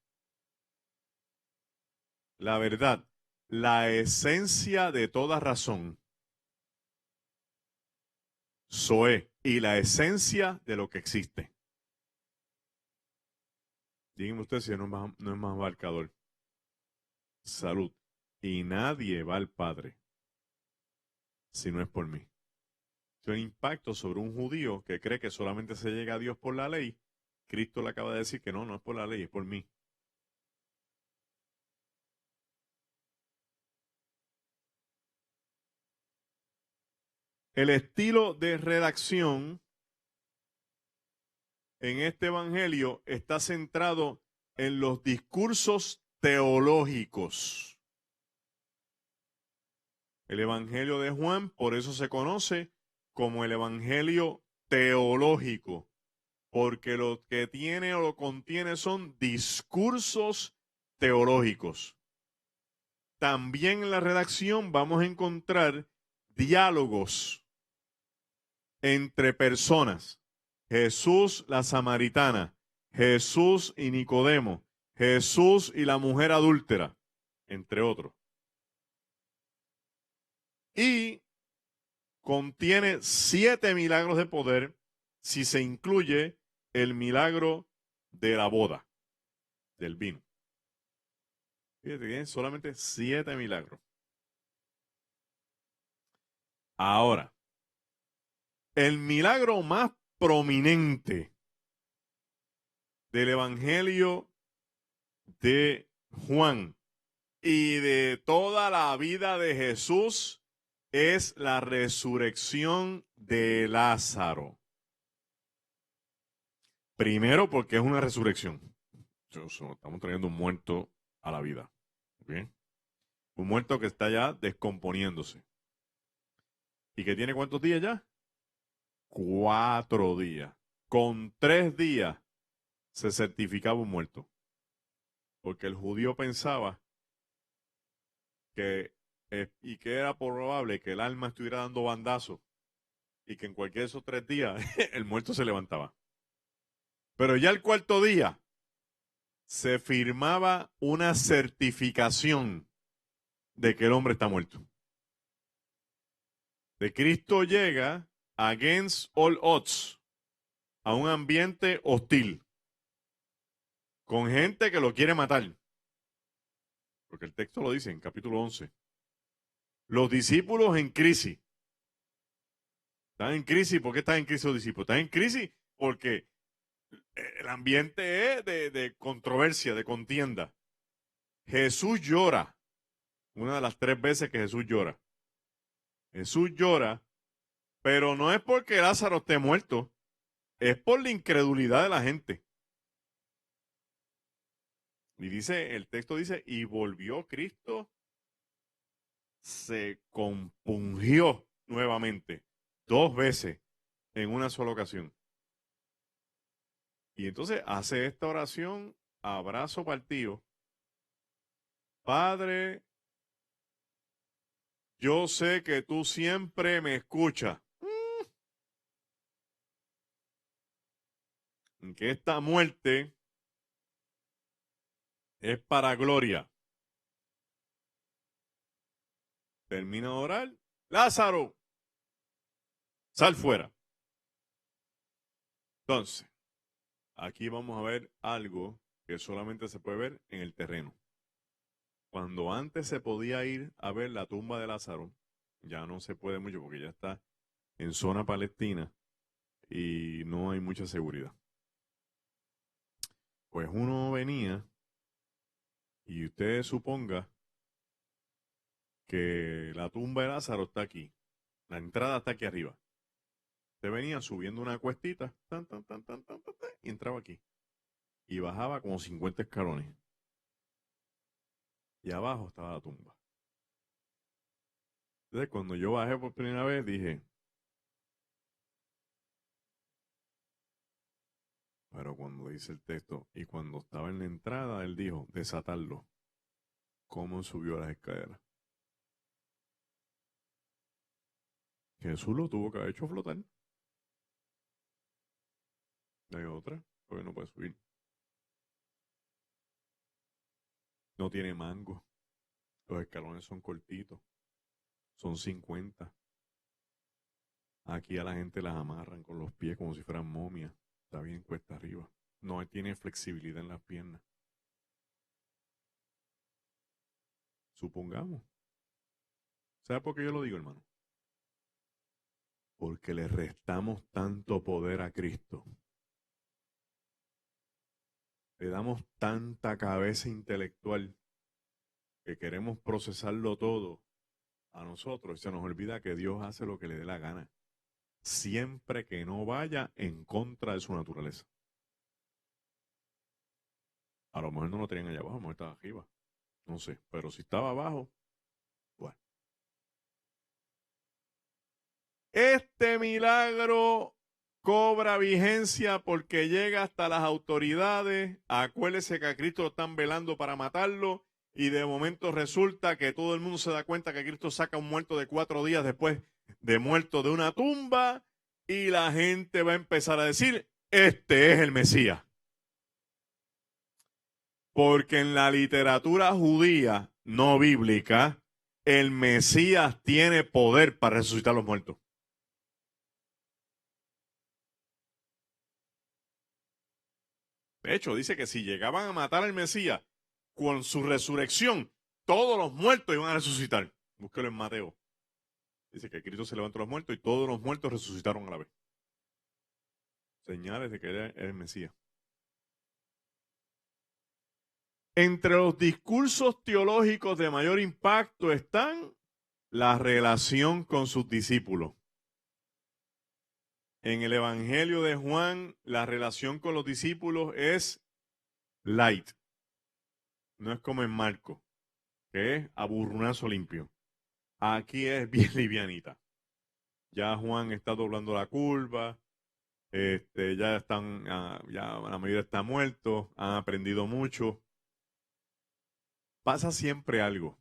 La verdad, la esencia de toda razón. Zoe, y la esencia de lo que existe. Díganme ustedes si no es más abarcador. Salud. Y nadie va al Padre si no es por mí. Es un impacto sobre un judío que cree que solamente se llega a Dios por la ley. Cristo le acaba de decir que no es por la ley, es por mí. El estilo de redacción en este evangelio está centrado en los discursos teológicos. El evangelio de Juan, por eso se conoce como el evangelio teológico, porque lo que tiene o lo contiene son discursos teológicos. También en la redacción vamos a encontrar diálogos entre personas. Jesús la samaritana, Jesús y Nicodemo, Jesús y la mujer adúltera, entre otros. Y contiene 7 milagros de poder si se incluye el milagro de la boda, del vino. Fíjate bien, solamente 7 milagros. Ahora, el milagro más prominente del Evangelio de Juan y de toda la vida de Jesús es la resurrección de Lázaro. Primero porque es una resurrección. Estamos trayendo un muerto a la vida. ¿Bien? Un muerto que está ya descomponiéndose. ¿Y que tiene cuántos días ya? 4 días. Con 3 días se certificaba un muerto. Porque el judío pensaba y que era probable que el alma estuviera dando bandazos y que en cualquiera de esos 3 días el muerto se levantaba. Pero ya el 4.º día se firmaba una certificación de que el hombre está muerto. De Cristo llega against all odds a un ambiente hostil con gente que lo quiere matar. Porque el texto lo dice en capítulo 11. Los discípulos en crisis. ¿Están en crisis? ¿Por qué están en crisis los discípulos? Están en crisis porque el ambiente es de controversia, de contienda. Jesús llora. Una de las 3 veces que Jesús llora. Jesús llora, pero no es porque Lázaro esté muerto, es por la incredulidad de la gente. Y dice, el texto dice, y volvió Cristo, se compungió nuevamente, 2 veces en una sola ocasión. Y entonces hace esta oración a brazo partido. Padre, yo sé que tú siempre me escuchas. Que esta muerte es para gloria. Termina de orar. Lázaro, sal fuera. Entonces, aquí vamos a ver algo que solamente se puede ver en el terreno. Cuando antes se podía ir a ver la tumba de Lázaro, ya no se puede mucho porque ya está en zona palestina y no hay mucha seguridad. Pues uno venía y usted suponga que la tumba de Lázaro está aquí, la entrada está aquí arriba. Usted venía subiendo una cuestita, tan, tan, tan, tan, tan, tan, tan, y entraba aquí. Y bajaba como 50 escalones. Y abajo estaba la tumba. Entonces, cuando yo bajé por primera vez, dije, pero cuando dice el texto, y cuando estaba en la entrada, él dijo, desatarlo. ¿Cómo subió las escaleras? Jesús lo tuvo que haber hecho flotar. No hay otra, porque no puede subir. No tiene mango. Los escalones son cortitos. Son 50. Aquí a la gente las amarran con los pies como si fueran momias. Está bien cuesta arriba. No tiene flexibilidad en las piernas. Supongamos. ¿Sabe por qué yo lo digo, hermano? Porque le restamos tanto poder a Cristo. Le damos tanta cabeza intelectual que queremos procesarlo todo a nosotros y se nos olvida que Dios hace lo que le dé la gana, siempre que no vaya en contra de su naturaleza. A lo mejor no lo tenían allá abajo, a lo mejor estaba arriba, no sé, pero si estaba abajo, bueno. Este milagro cobra vigencia porque llega hasta las autoridades. Acuérdese que a Cristo lo están velando para matarlo y de momento resulta que todo el mundo se da cuenta que Cristo saca un muerto de 4 días después de muerto de una tumba y la gente va a empezar a decir, este es el Mesías. Porque en la literatura judía no bíblica, el Mesías tiene poder para resucitar a los muertos. De hecho, dice que si llegaban a matar al Mesías con su resurrección, todos los muertos iban a resucitar. Búsquelo en Mateo. Dice que Cristo se levantó a los muertos y todos los muertos resucitaron a la vez. Señales de que era el Mesías. Entre los discursos teológicos de mayor impacto están la relación con sus discípulos. En el Evangelio de Juan, la relación con los discípulos es light. No es como en Marcos, que es aburrunazo limpio. Aquí es bien livianita. Ya Juan está doblando la curva, ya están, ya la mayoría está muerto, han aprendido mucho. Pasa siempre algo,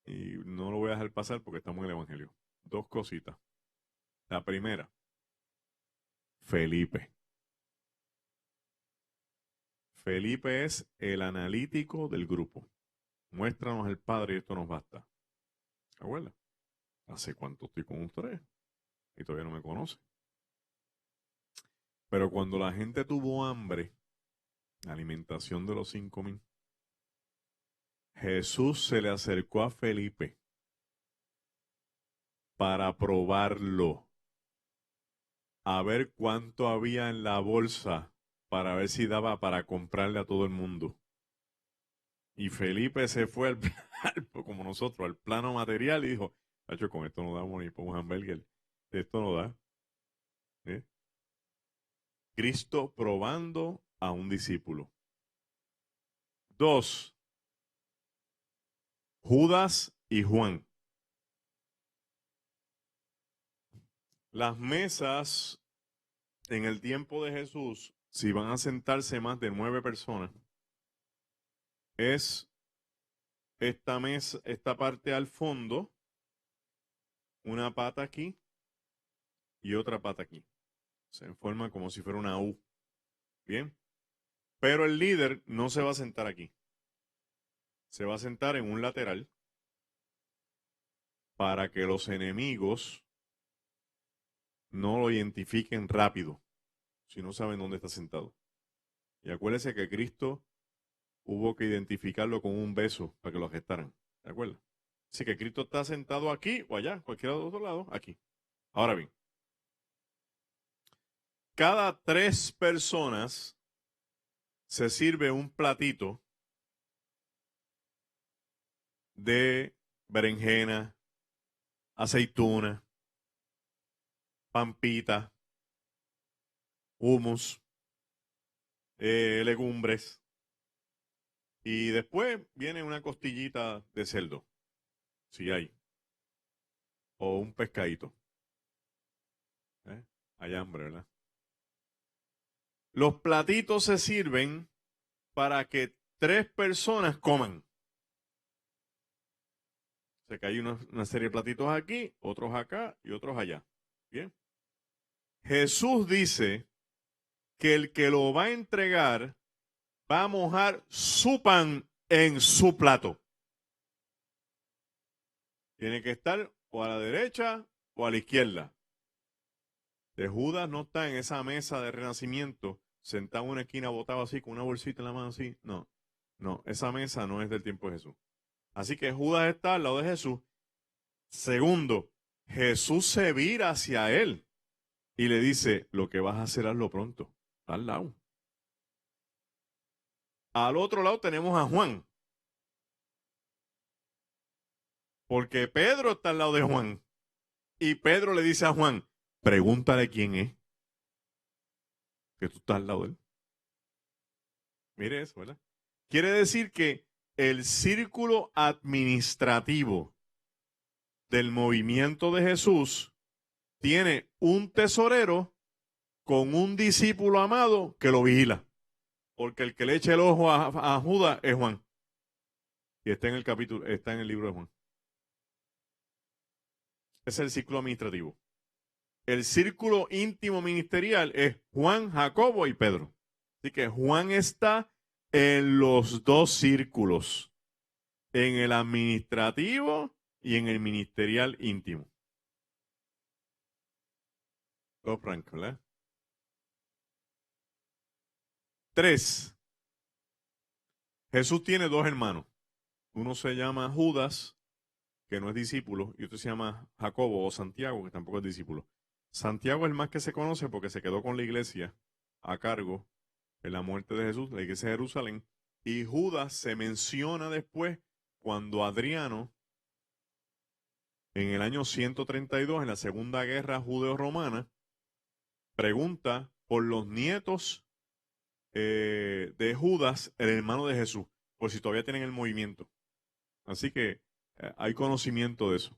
y no lo voy a dejar pasar porque estamos en el Evangelio. 2 cositas. La primera, Felipe. Felipe es el analítico del grupo. Muéstranos al Padre y esto nos basta. Abuela, ¿hace cuánto estoy con ustedes? Y todavía no me conoce. Pero cuando la gente tuvo hambre, la alimentación de los 5,000, Jesús se le acercó a Felipe para probarlo, a ver cuánto había en la bolsa, para ver si daba para comprarle a todo el mundo. Y Felipe se fue como nosotros, al plano material y dijo, Nacho, con esto no damos ni por un hamburger, esto no da. ¿Eh? Cristo probando a un discípulo. 2, Judas y Juan. Las mesas en el tiempo de Jesús, si van a sentarse más de 9 personas, es esta mesa, esta parte al fondo, una pata aquí y otra pata aquí. Se forma como si fuera una U. Bien. Pero el líder no se va a sentar aquí. Se va a sentar en un lateral para que los enemigos no lo identifiquen rápido. si no saben dónde está sentado. Y acuérdense que Cristo hubo que identificarlo con un beso para que lo arrestaran. ¿De acuerdo? Así que Cristo está sentado aquí o allá, cualquiera de los dos lados, aquí. Ahora bien, cada 3 personas se sirve un platito de berenjena, aceituna, pampita, hummus, legumbres. Y después viene una costillita de cerdo, si hay, o un pescadito. ¿Eh? Hay hambre, ¿verdad? Los platitos se sirven para que 3 personas coman. O sea que hay una serie de platitos aquí, otros acá y otros allá. Bien. Jesús dice que el que lo va a entregar va a mojar su pan en su plato. Tiene que estar o a la derecha o a la izquierda. De Judas no está en esa mesa de renacimiento, sentado en una esquina, botado así, con una bolsita en la mano así. No, no, esa mesa no es del tiempo de Jesús. Así que Judas está al lado de Jesús. Segundo, Jesús se vira hacia él y le dice, lo que vas a hacer, hazlo pronto. Está al lado. Al otro lado tenemos a Juan, porque Pedro está al lado de Juan. Y Pedro le dice a Juan, pregúntale quién es, que tú estás al lado de él. Mire eso, ¿verdad? Quiere decir que el círculo administrativo del movimiento de Jesús tiene un tesorero con un discípulo amado que lo vigila. Porque el que le echa el ojo a Judas es Juan. Y está en el capítulo, está en el libro de Juan. Ese es el círculo administrativo. El círculo íntimo ministerial es Juan, Jacobo y Pedro. Así que Juan está en los 2 círculos, en el administrativo y en el ministerial íntimo. Todo franco, ¿verdad? 3. Jesús tiene 2 hermanos. Uno se llama Judas, que no es discípulo, y otro se llama Jacobo o Santiago, que tampoco es discípulo. Santiago es el más que se conoce porque se quedó con la iglesia a cargo en la muerte de Jesús, la iglesia de Jerusalén. Y Judas se menciona después cuando Adriano, en el año 132, en la Segunda Guerra Judeo-Romana, pregunta por los nietos de Judas, el hermano de Jesús, por si todavía tienen el movimiento. Así que hay conocimiento de eso.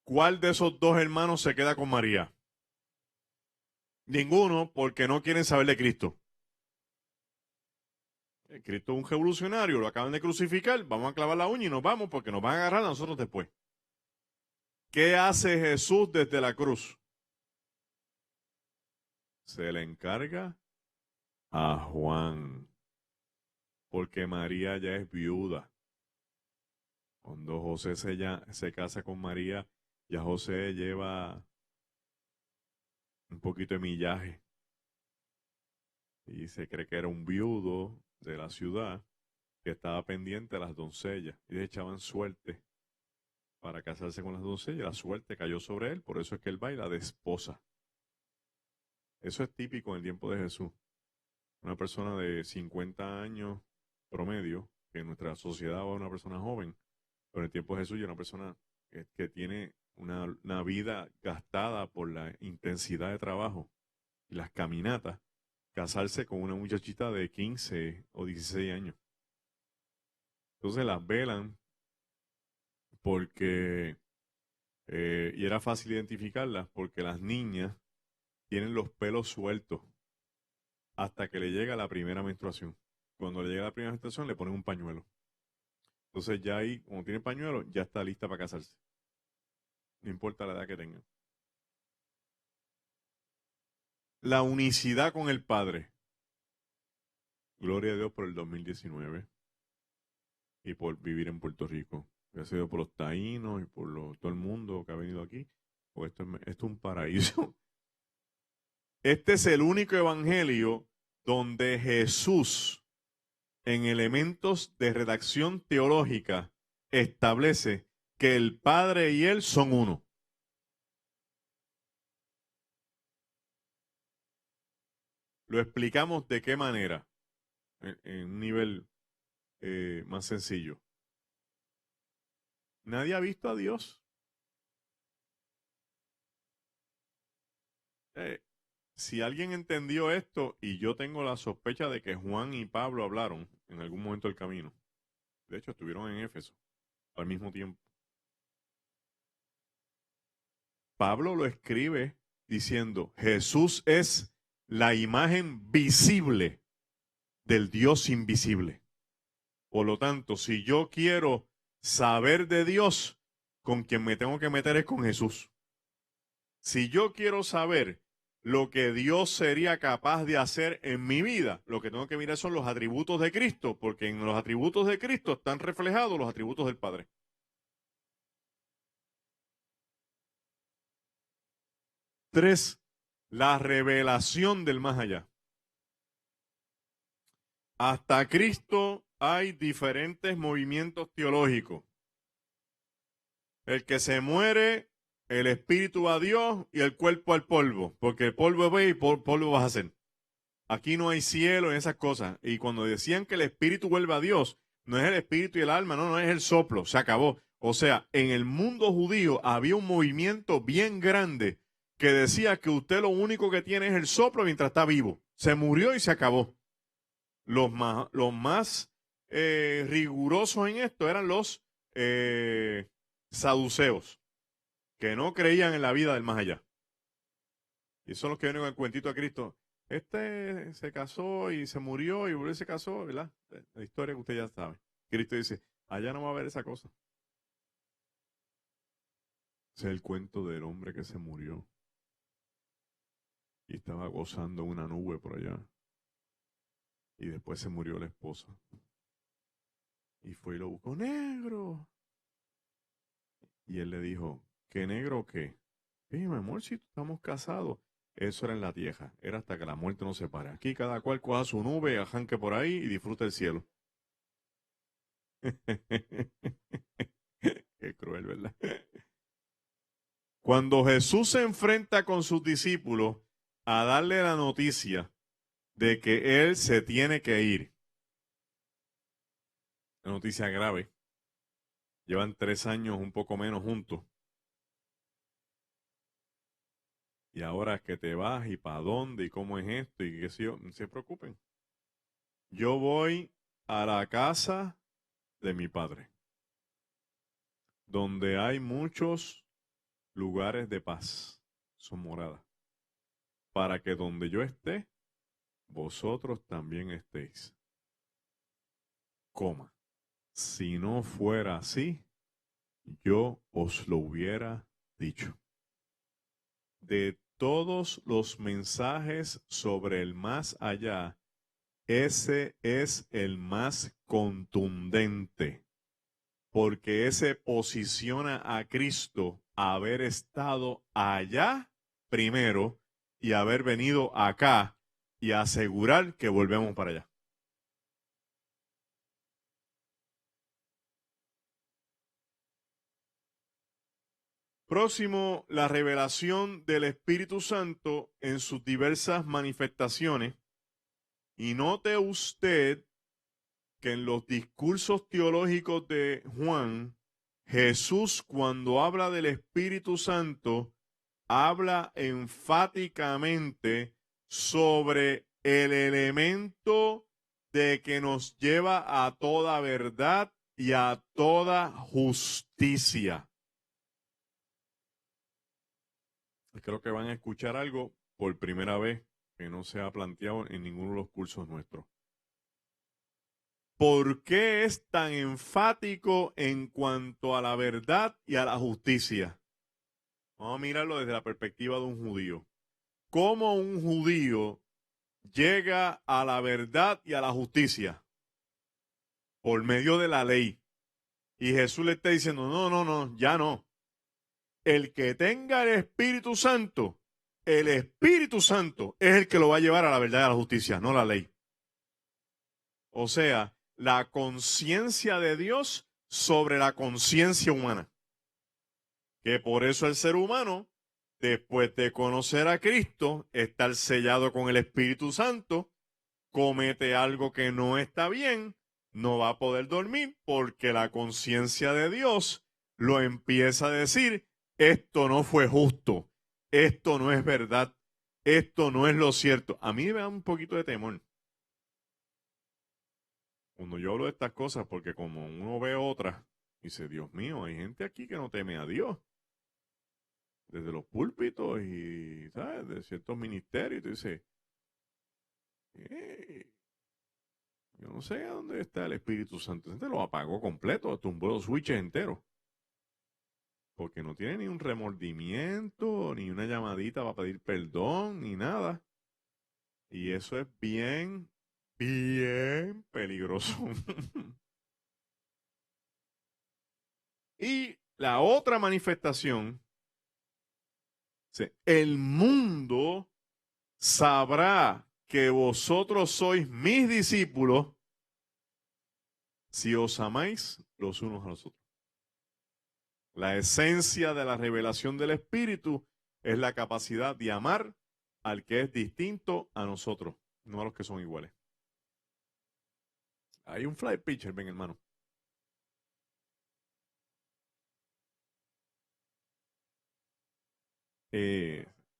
¿Cuál de esos 2 hermanos se queda con María? Ninguno, porque no quieren saber de Cristo. Cristo es un revolucionario, lo acaban de crucificar, vamos a clavar la uña y nos vamos porque nos van a agarrar a nosotros después. ¿Qué hace Jesús desde la cruz? Se le encarga a Juan, porque María ya es viuda. Cuando José se casa con María, ya José lleva un poquito de millaje y se cree que era un viudo de la ciudad que estaba pendiente de las doncellas y le echaban suerte para casarse con las doncellas. La suerte cayó sobre él, por eso es que él baila de esposa. Eso es típico en el tiempo de Jesús. Una persona de 50 años promedio, que en nuestra sociedad va una persona joven, pero en el tiempo de Jesús ya una persona que tiene una vida gastada por la intensidad de trabajo y las caminatas, casarse con una muchachita de 15 o 16 años. Entonces las velan porque, y era fácil identificarlas, porque las niñas tienen los pelos sueltos hasta que le llega la primera menstruación. Cuando le llega la primera menstruación le ponen un pañuelo. Entonces ya ahí, como tiene pañuelo, ya está lista para casarse. No importa la edad que tenga. La unicidad con el Padre. Gloria a Dios por el 2019 y por vivir en Puerto Rico. Gracias a Dios por los taínos y por todo el mundo que ha venido aquí. Pues esto es un paraíso. Este es el único evangelio donde Jesús, en elementos de redacción teológica, establece que el Padre y Él son uno. Lo explicamos de qué manera, en un nivel más sencillo. Nadie ha visto a Dios. Eh, si alguien entendió esto, y yo tengo la sospecha de que Juan y Pablo hablaron en algún momento del camino. De hecho, estuvieron en Éfeso al mismo tiempo. Pablo lo escribe diciendo, Jesús es la imagen visible del Dios invisible. Por lo tanto, si yo quiero saber de Dios, con quien me tengo que meter es con Jesús. Si yo quiero saber lo que Dios sería capaz de hacer en mi vida, lo que tengo que mirar son los atributos de Cristo, porque en los atributos de Cristo están reflejados los atributos del Padre. 3, la revelación del más allá. Hasta Cristo hay diferentes movimientos teológicos. El que se muere, el espíritu a Dios y el cuerpo al polvo, porque el polvo ve y polvo vas a hacer. Aquí no hay cielo en esas cosas. Y cuando decían que el espíritu vuelve a Dios, no es el espíritu y el alma, no es el soplo, se acabó. O sea, en el mundo judío había un movimiento bien grande que decía que usted lo único que tiene es el soplo mientras está vivo. Se murió y se acabó. Los más rigurosos en esto eran los saduceos, que no creían en la vida del más allá. Y son los que vienen con el cuentito a Cristo. Este se casó y se murió y volvió y se casó, ¿verdad? La historia que usted ya sabe. Cristo dice, allá no va a haber esa cosa. Ese es el cuento del hombre que se murió y estaba gozando en una nube por allá. Y después se murió la esposa. Y fue y lo buscó, negro. Y él le dijo, ¿qué negro qué? Mi amor, si estamos casados. Eso era en la tierra, era hasta que la muerte nos separe. Aquí cada cual coja su nube, ajanque por ahí y disfruta el cielo. Qué cruel, ¿verdad? Cuando Jesús se enfrenta con sus discípulos a darle la noticia de que Él se tiene que ir, una noticia grave, llevan 3 años, un poco menos juntos, y ahora que te vas y para dónde y cómo es esto y qué sé yo, no se preocupen. Yo voy a la casa de mi padre, donde hay muchos lugares de paz, son moradas, para que donde yo esté, vosotros también estéis. Coma. Si no fuera así, yo os lo hubiera dicho. De todos los mensajes sobre el más allá, ese es el más contundente, porque ese posiciona a Cristo a haber estado allá primero y haber venido acá y asegurar que volvemos para allá. Próximo, la revelación del Espíritu Santo en sus diversas manifestaciones. Y note usted que en los discursos teológicos de Juan, Jesús cuando habla del Espíritu Santo, habla enfáticamente sobre el elemento de que nos lleva a toda verdad y a toda justicia. Creo que van a escuchar algo por primera vez que no se ha planteado en ninguno de los cursos nuestros. ¿Por qué es tan enfático en cuanto a la verdad y a la justicia? Vamos a mirarlo desde la perspectiva de un judío. ¿Cómo un judío llega a la verdad y a la justicia? Por medio de la ley. Y Jesús le está diciendo, no, ya no. El que tenga el Espíritu Santo, el Espíritu Santo es el que lo va a llevar a la verdad y a la justicia, no la ley. O sea, la conciencia de Dios sobre la conciencia humana. Que por eso el ser humano, después de conocer a Cristo, estar sellado con el Espíritu Santo, comete algo que no está bien, no va a poder dormir porque la conciencia de Dios lo empieza a decir, esto no fue justo, esto no es verdad, esto no es lo cierto. A mí me da un poquito de temor cuando yo hablo de estas cosas porque como uno ve otras, dice, Dios mío, hay gente aquí que no teme a Dios. Desde los púlpitos y, ¿sabes? De ciertos ministerios, y tú dices, "Hey, yo no sé a dónde está el Espíritu Santo. Este lo apagó completo, tumbó los switches enteros. Porque no tiene ni un remordimiento, ni una llamadita para pedir perdón, ni nada. Y eso es bien, bien peligroso. Y la otra manifestación, el mundo sabrá que vosotros sois mis discípulos si os amáis los unos a los otros. La esencia de la revelación del Espíritu es la capacidad de amar al que es distinto a nosotros, no a los que son iguales. Hay un fly pitcher, ven hermano.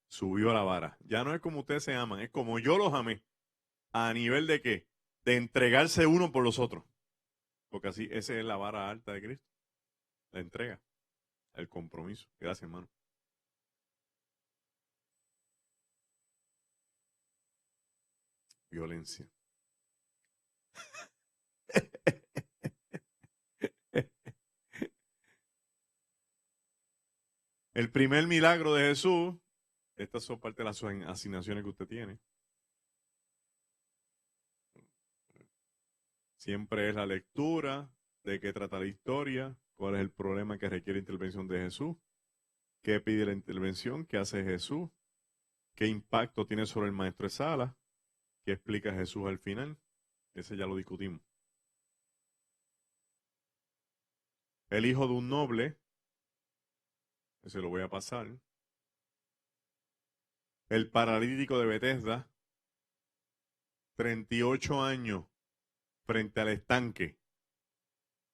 Subió a la vara. Ya no es como ustedes se aman, es como yo los amé. ¿A nivel de qué? De entregarse uno por los otros. Porque así, esa es la vara alta de Cristo. La entrega, el compromiso. Gracias, hermano. Violencia. El primer milagro de Jesús, estas son parte de las asignaciones que usted tiene. Siempre es la lectura, de qué trata la historia, cuál es el problema que requiere intervención de Jesús, qué pide la intervención, qué hace Jesús, qué impacto tiene sobre el maestro de sala, qué explica Jesús al final. Ese ya lo discutimos. El hijo de un noble, ese lo voy a pasar. El paralítico de Bethesda, 38 años frente al estanque.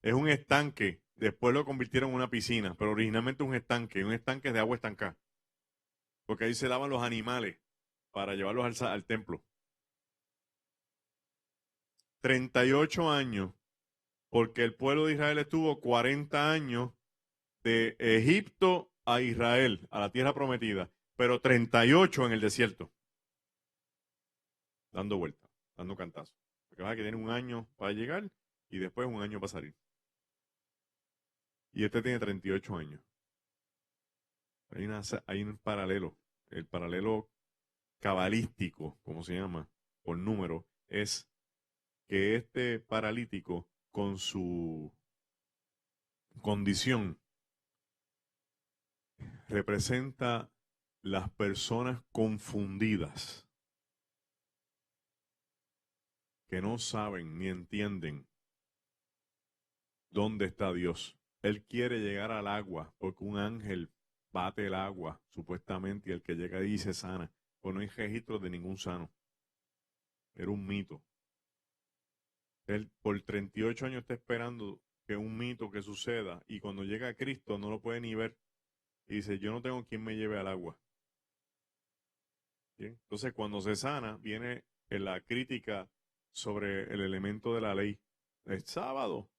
Es un estanque, después lo convirtieron en una piscina, pero originalmente un estanque es de agua estancada, porque ahí se lavan los animales para llevarlos al templo. 38 años, porque el pueblo de Israel estuvo 40 años de Egipto a Israel, a la tierra prometida, pero 38 en el desierto, dando vueltas, dando cantazos. Porque vas a que tiene un año para llegar y después un año para salir. Y este tiene 38 años. Hay un paralelo. El paralelo cabalístico, como se llama, por número, es que este paralítico, con su condición, representa las personas confundidas, que no saben ni entienden dónde está Dios. Él quiere llegar al agua porque un ángel bate el agua, supuestamente, y el que llega ahí se sana. Pues no hay registro de ningún sano. Era un mito. Él por 38 años está esperando que un mito que suceda y cuando llega a Cristo no lo puede ni ver y dice, yo no tengo quien me lleve al agua. ¿Bien? Entonces cuando se sana viene la crítica sobre el elemento de la ley. El sábado,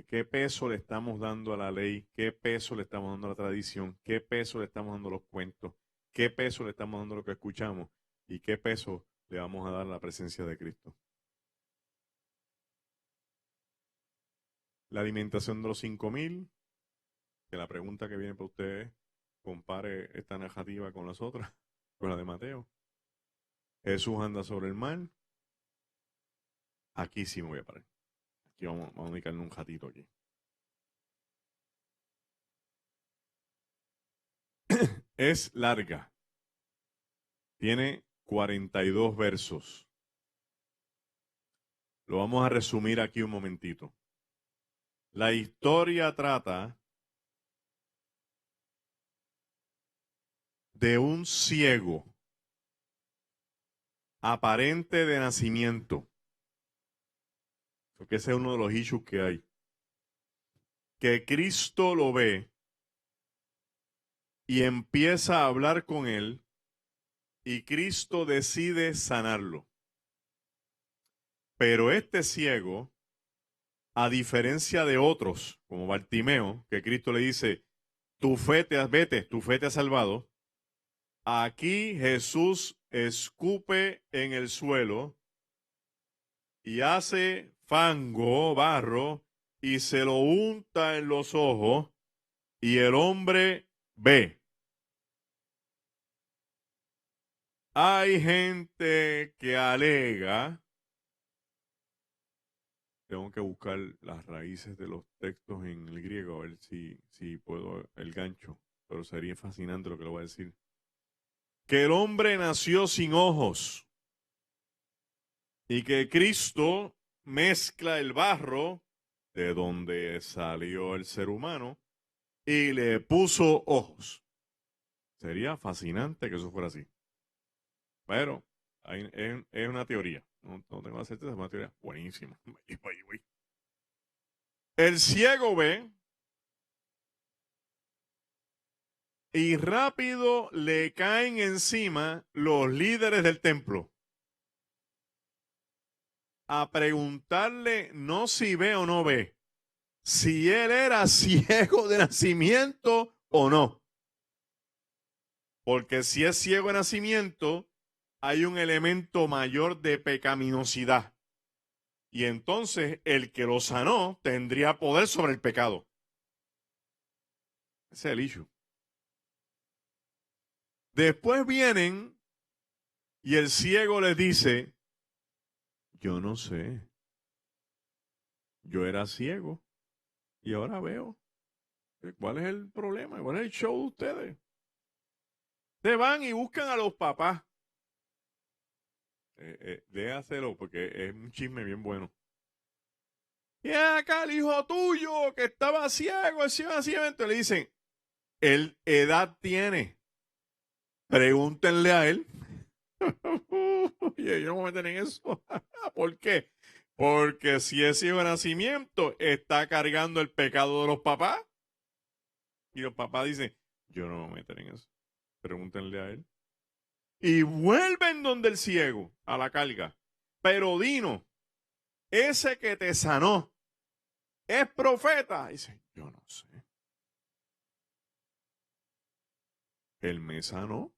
¿qué peso le estamos dando a la ley? ¿Qué peso le estamos dando a la tradición? ¿Qué peso le estamos dando a los cuentos? ¿Qué peso le estamos dando a lo que escuchamos? ¿Y qué peso le vamos a dar a la presencia de Cristo? La alimentación de los 5.000, que la pregunta que viene para ustedes, compare esta narrativa con las otras, con la de Mateo. Jesús anda sobre el mar. Aquí sí me voy a parar. Aquí vamos a dedicarle un ratito aquí. Es larga. Tiene 42 versos. Lo vamos a resumir aquí un momentito. La historia trata de un ciego aparente de nacimiento, porque ese es uno de los issues que hay, que Cristo lo ve y empieza a hablar con él y Cristo decide sanarlo. Pero este ciego, a diferencia de otros, como Bartimeo, que Cristo le dice, tu fe te vete, tu fe te ha salvado, aquí Jesús escupe en el suelo y hace fango, barro, y se lo unta en los ojos, y el hombre ve. Hay gente que alega, tengo que buscar las raíces de los textos en el griego, a ver si puedo el gancho, pero sería fascinante lo que le voy a decir. Que el hombre nació sin ojos y que Cristo mezcla el barro de donde salió el ser humano y le puso ojos. Sería fascinante que eso fuera así. Pero es una teoría. No tengo la certeza, es una teoría buenísima. El ciego ve y rápido le caen encima los líderes del templo a preguntarle no si ve o no ve, si él era ciego de nacimiento o no. Porque si es ciego de nacimiento, hay un elemento mayor de pecaminosidad. Y entonces el que lo sanó tendría poder sobre el pecado. Ese es el issue. Después vienen y el ciego les dice, yo no sé, yo era ciego y ahora veo. ¿Cuál es el problema? ¿Cuál es el show de ustedes? Se van y buscan a los papás. Déjaselo porque es un chisme bien bueno. Y acá el hijo tuyo que estaba ciego, el ciego de nacimiento, le dicen, ¿él edad tiene? Pregúntenle a él. Oye, yo no me voy a meter en eso. ¿Por qué? Porque si es ciego de nacimiento, está cargando el pecado de los papás. Y los papás dicen, yo no me voy a meter en eso. Pregúntenle a él. Y vuelven donde el ciego, a la carga. Pero Dino, ese que te sanó, ¿es profeta? Dice, yo no sé. Él me sanó.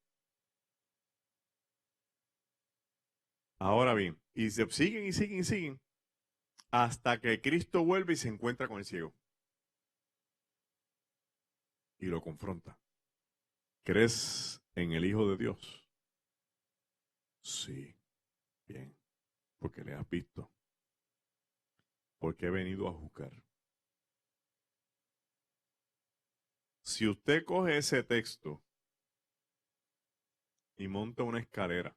Ahora bien, y se siguen y siguen y siguen hasta que Cristo vuelve y se encuentra con el ciego. Y lo confronta. ¿Crees en el Hijo de Dios? Sí, bien, porque le has visto. Porque he venido a juzgar. Si usted coge ese texto y monta una escalera,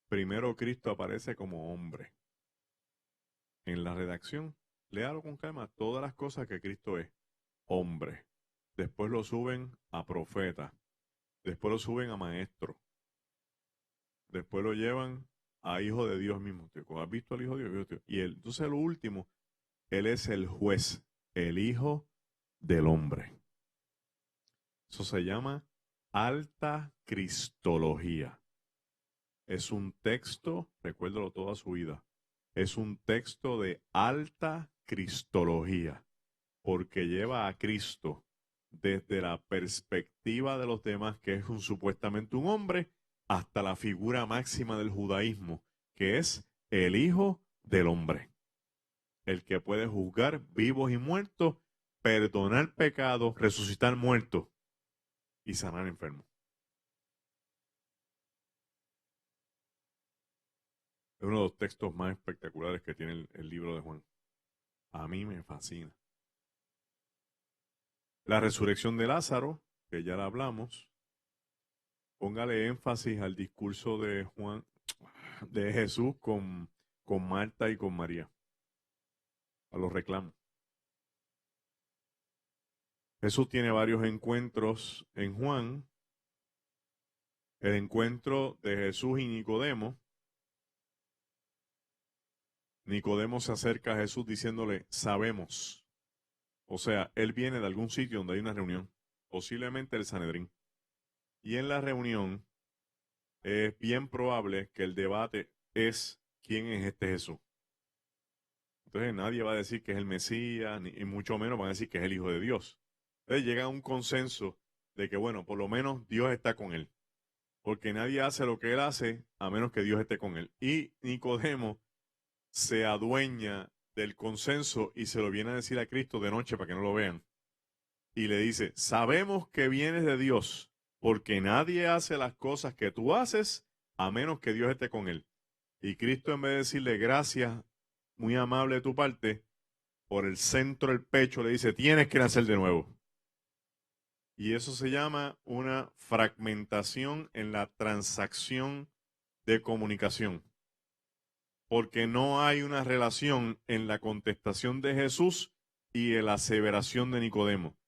primero Cristo aparece como hombre. En la redacción, léalo con calma todas las cosas que Cristo es. Hombre. Después lo suben a profeta. Después lo suben a maestro. Después lo llevan a hijo de Dios mismo. ¿Has visto al hijo de Dios? Y él, entonces lo último, él es el juez, el hijo del hombre. Eso se llama alta cristología. Es un texto, recuérdalo toda su vida, es un texto de alta cristología, porque lleva a Cristo desde la perspectiva de los demás, que es supuestamente un hombre, hasta la figura máxima del judaísmo, que es el Hijo del Hombre, el que puede juzgar vivos y muertos, perdonar pecados, resucitar muertos y sanar enfermos. Es uno de los textos más espectaculares que tiene el libro de Juan. A mí me fascina. La resurrección de Lázaro, que ya la hablamos. Póngale énfasis al discurso de Juan, de Jesús con Marta y con María, a los reclamos. Jesús tiene varios encuentros en Juan. El encuentro de Jesús y Nicodemo. Nicodemo se acerca a Jesús diciéndole, sabemos. O sea, él viene de algún sitio donde hay una reunión, posiblemente el Sanedrín. Y en la reunión es bien probable que el debate es quién es este Jesús. Entonces nadie va a decir que es el Mesías, ni mucho menos van a decir que es el Hijo de Dios. Entonces llega a un consenso de que, bueno, por lo menos Dios está con él. Porque nadie hace lo que él hace a menos que Dios esté con él. Y Nicodemo se adueña del consenso y se lo viene a decir a Cristo de noche para que no lo vean. Y le dice, sabemos que vienes de Dios, porque nadie hace las cosas que tú haces a menos que Dios esté con él. Y Cristo, en vez de decirle gracias, muy amable de tu parte, por el centro del pecho le dice, tienes que nacer de nuevo. Y eso se llama una fragmentación en la transacción de comunicación. Porque no hay una relación en la contestación de Jesús y en la aseveración de Nicodemo.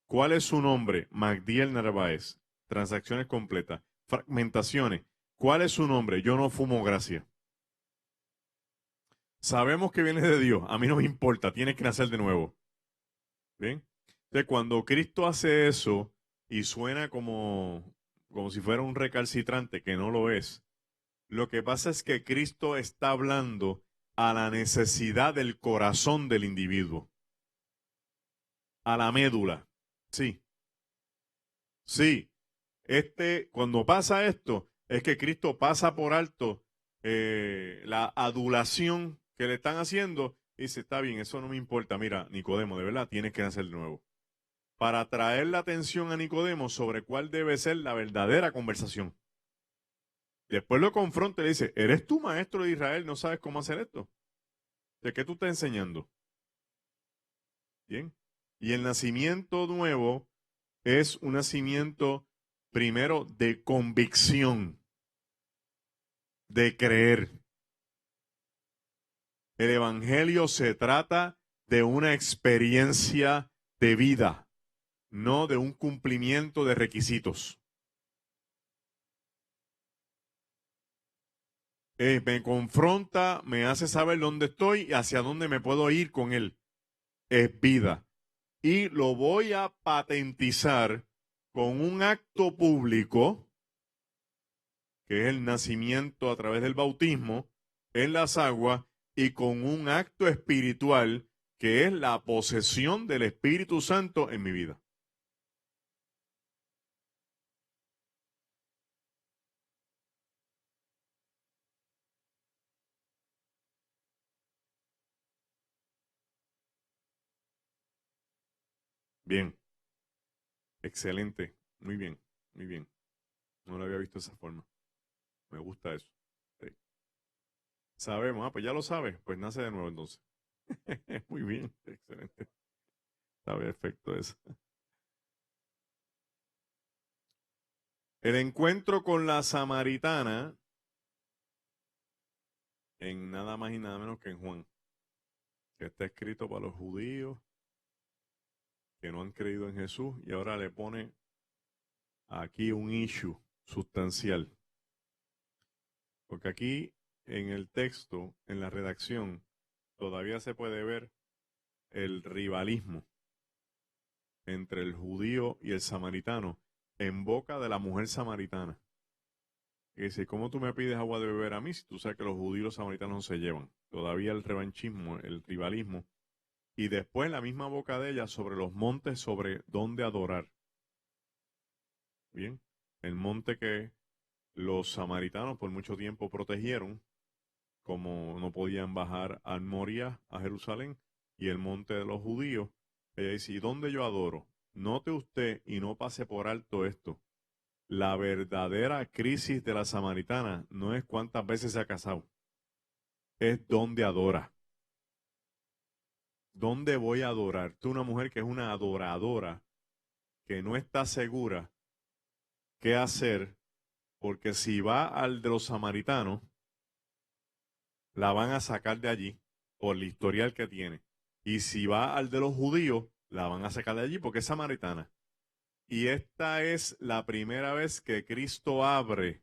¿Cuál es su nombre? Magdiel Narváez. Transacciones completas. Fragmentaciones. ¿Cuál es su nombre? Yo no fumo gracia. Sabemos que vienes de Dios. A mí no me importa. Tienes que nacer de nuevo. ¿Bien? Entonces, cuando Cristo hace eso y suena como si fuera un recalcitrante, que no lo es, lo que pasa es que Cristo está hablando a la necesidad del corazón del individuo, a la médula. Sí, sí. Cuando pasa esto, es que Cristo pasa por alto la adulación que le están haciendo y dice, está bien, eso no me importa. Mira, Nicodemo, de verdad, tienes que nacer de nuevo. Para atraer la atención a Nicodemo sobre cuál debe ser la verdadera conversación. Después lo confronta y le dice, ¿eres tú maestro de Israel? ¿No sabes cómo hacer esto? ¿De qué tú estás enseñando? Bien. Y el nacimiento nuevo es un nacimiento primero de convicción, de creer. El Evangelio se trata de una experiencia de vida, no de un cumplimiento de requisitos. Me confronta, me hace saber dónde estoy y hacia dónde me puedo ir con él. Es vida. Y lo voy a patentizar con un acto público, que es el nacimiento a través del bautismo en las aguas, y con un acto espiritual, que es la posesión del Espíritu Santo en mi vida. Bien, excelente, muy bien, muy bien. No lo había visto de esa forma. Me gusta eso. Sí. Sabemos, pues ya lo sabes, pues nace de nuevo entonces. Muy bien, excelente. Está perfecto eso. El encuentro con la samaritana, en nada más y nada menos que en Juan, que está escrito para los judíos que no han creído en Jesús y ahora le pone aquí un issue sustancial. Porque aquí en el texto, en la redacción, todavía se puede ver el rivalismo entre el judío y el samaritano en boca de la mujer samaritana. Y dice, ¿cómo tú me pides agua de beber a mí si tú sabes que los judíos y los samaritanos no se llevan? Todavía el revanchismo, el rivalismo. Y después la misma boca de ella sobre los montes, sobre dónde adorar. Bien, el monte que los samaritanos por mucho tiempo protegieron, como no podían bajar al Moria, a Jerusalén, y el monte de los judíos. Ella dice, ¿y dónde yo adoro? Note usted y no pase por alto esto. La verdadera crisis de la samaritana no es cuántas veces se ha casado, es dónde adora. ¿Dónde voy a adorar? Tú, una mujer que es una adoradora, que no está segura qué hacer Porque si va al de los samaritanos, la van a sacar de allí por el historial que tiene. Y si va al de los judíos, la van a sacar de allí porque es samaritana. Y esta es la primera vez que Cristo abre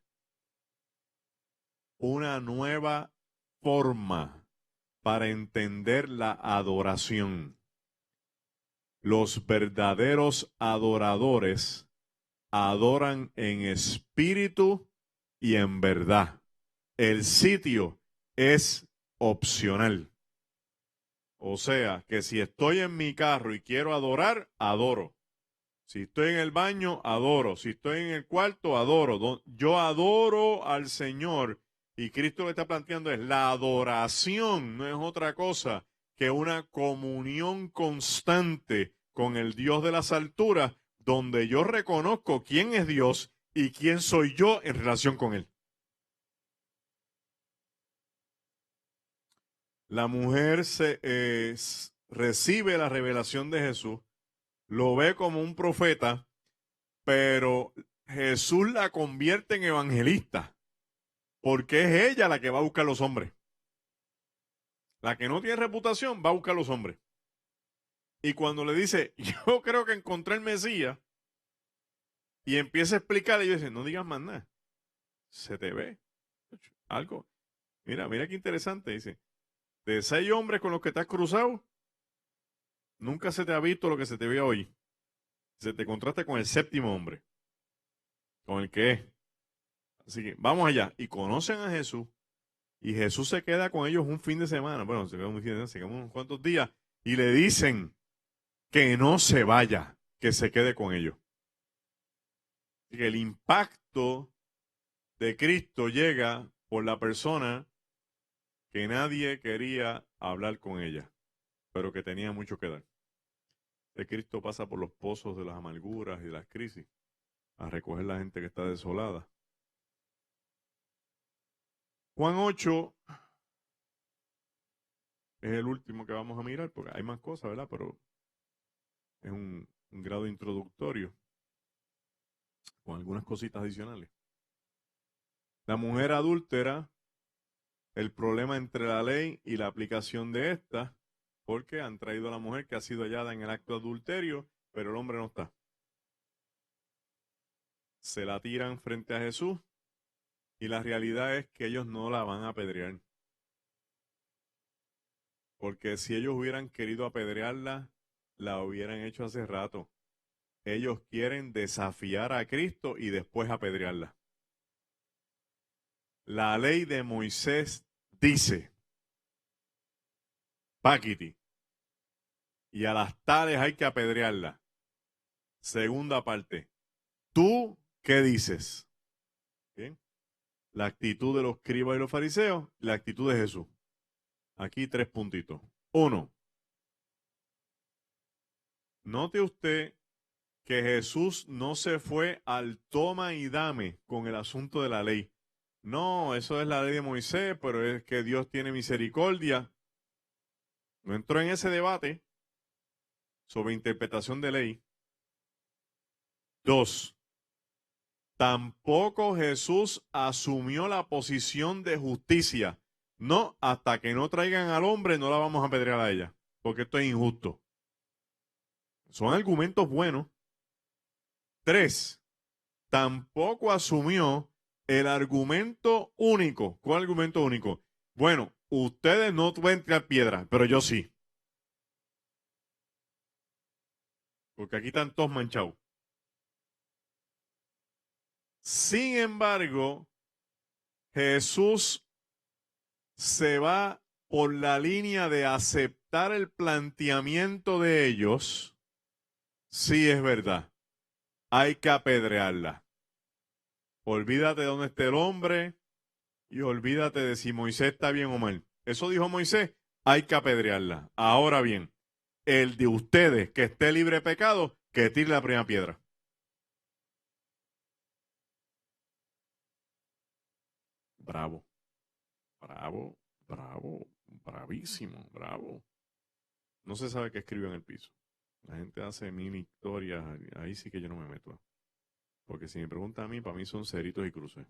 una nueva forma para entender la adoración. Los verdaderos adoradores adoran en espíritu y en verdad. El sitio es opcional. O sea, que si estoy en mi carro y quiero adorar, adoro. Si estoy en el baño, adoro. Si estoy en el cuarto, adoro. Yo adoro al Señor. Y Cristo lo que está planteando es la adoración, no es otra cosa que una comunión constante con el Dios de las alturas, donde yo reconozco quién es Dios y quién soy yo en relación con Él. La mujer recibe la revelación de Jesús, lo ve como un profeta, pero Jesús la convierte en evangelista, porque es ella la que va a buscar los hombres. La que no tiene reputación va a buscar los hombres. Y cuando le dice, yo creo que encontré el Mesías, y empieza a explicarle, y yo dice, no digas más nada, se te ve algo. Mira, mira qué interesante, dice, de 6 hombres con los que te has cruzado, nunca se te ha visto lo que se te ve hoy. Se te contrasta con el 7.º hombre, con el que es. Así que vamos allá. Y conocen a Jesús. Y Jesús se queda con ellos un fin de semana. Bueno, se queda un fin de semana, se queda unos cuantos días. Y le dicen que no se vaya, que se quede con ellos. Así que el impacto de Cristo llega por la persona que nadie quería hablar con ella, pero que tenía mucho que dar. De Cristo pasa por los pozos de las amarguras y de las crisis a recoger la gente que está desolada. Juan 8 es el último que vamos a mirar, porque hay más cosas, ¿verdad? Pero es un grado introductorio con algunas cositas adicionales. La mujer adúltera, el problema entre la ley y la aplicación de esta, porque han traído a la mujer que ha sido hallada en el acto de adulterio, pero el hombre no está. Se la tiran frente a Jesús y la realidad es que ellos no la van a apedrear. Porque si ellos hubieran querido apedrearla, la hubieran hecho hace rato. Ellos quieren desafiar a Cristo y después apedrearla. La ley de Moisés dice, Paquiti, y a las tales hay que apedrearla. Segunda parte, ¿tú qué dices? ¿Bien? La actitud de los escribas y los fariseos, la actitud de Jesús. Aquí 3 puntitos. 1. Note usted que Jesús no se fue al toma y dame con el asunto de la ley. No, eso es la ley de Moisés, pero es que Dios tiene misericordia. No entró en ese debate sobre interpretación de ley. 2. Tampoco Jesús asumió la posición de justicia. No, hasta que no traigan al hombre, no la vamos a apedrear a ella, porque esto es injusto. Son argumentos buenos. 3. Tampoco asumió el argumento único. ¿Cuál argumento único? Bueno, ustedes no pueden tirar piedra, pero yo sí. Porque aquí están todos manchados. Sin embargo, Jesús se va por la línea de aceptar el planteamiento de ellos. Sí, es verdad. Hay que apedrearla. Olvídate de dónde esté el hombre y olvídate de si Moisés está bien o mal. Eso dijo Moisés, hay que apedrearla. Ahora bien, el de ustedes que esté libre de pecado, que tire la primera piedra. Bravo, bravo, bravo, bravísimo, bravo. No se sabe qué escribió en el piso. La gente hace mil historias, ahí sí que yo no me meto. Porque si me preguntan a mí, para mí son ceritos y cruces.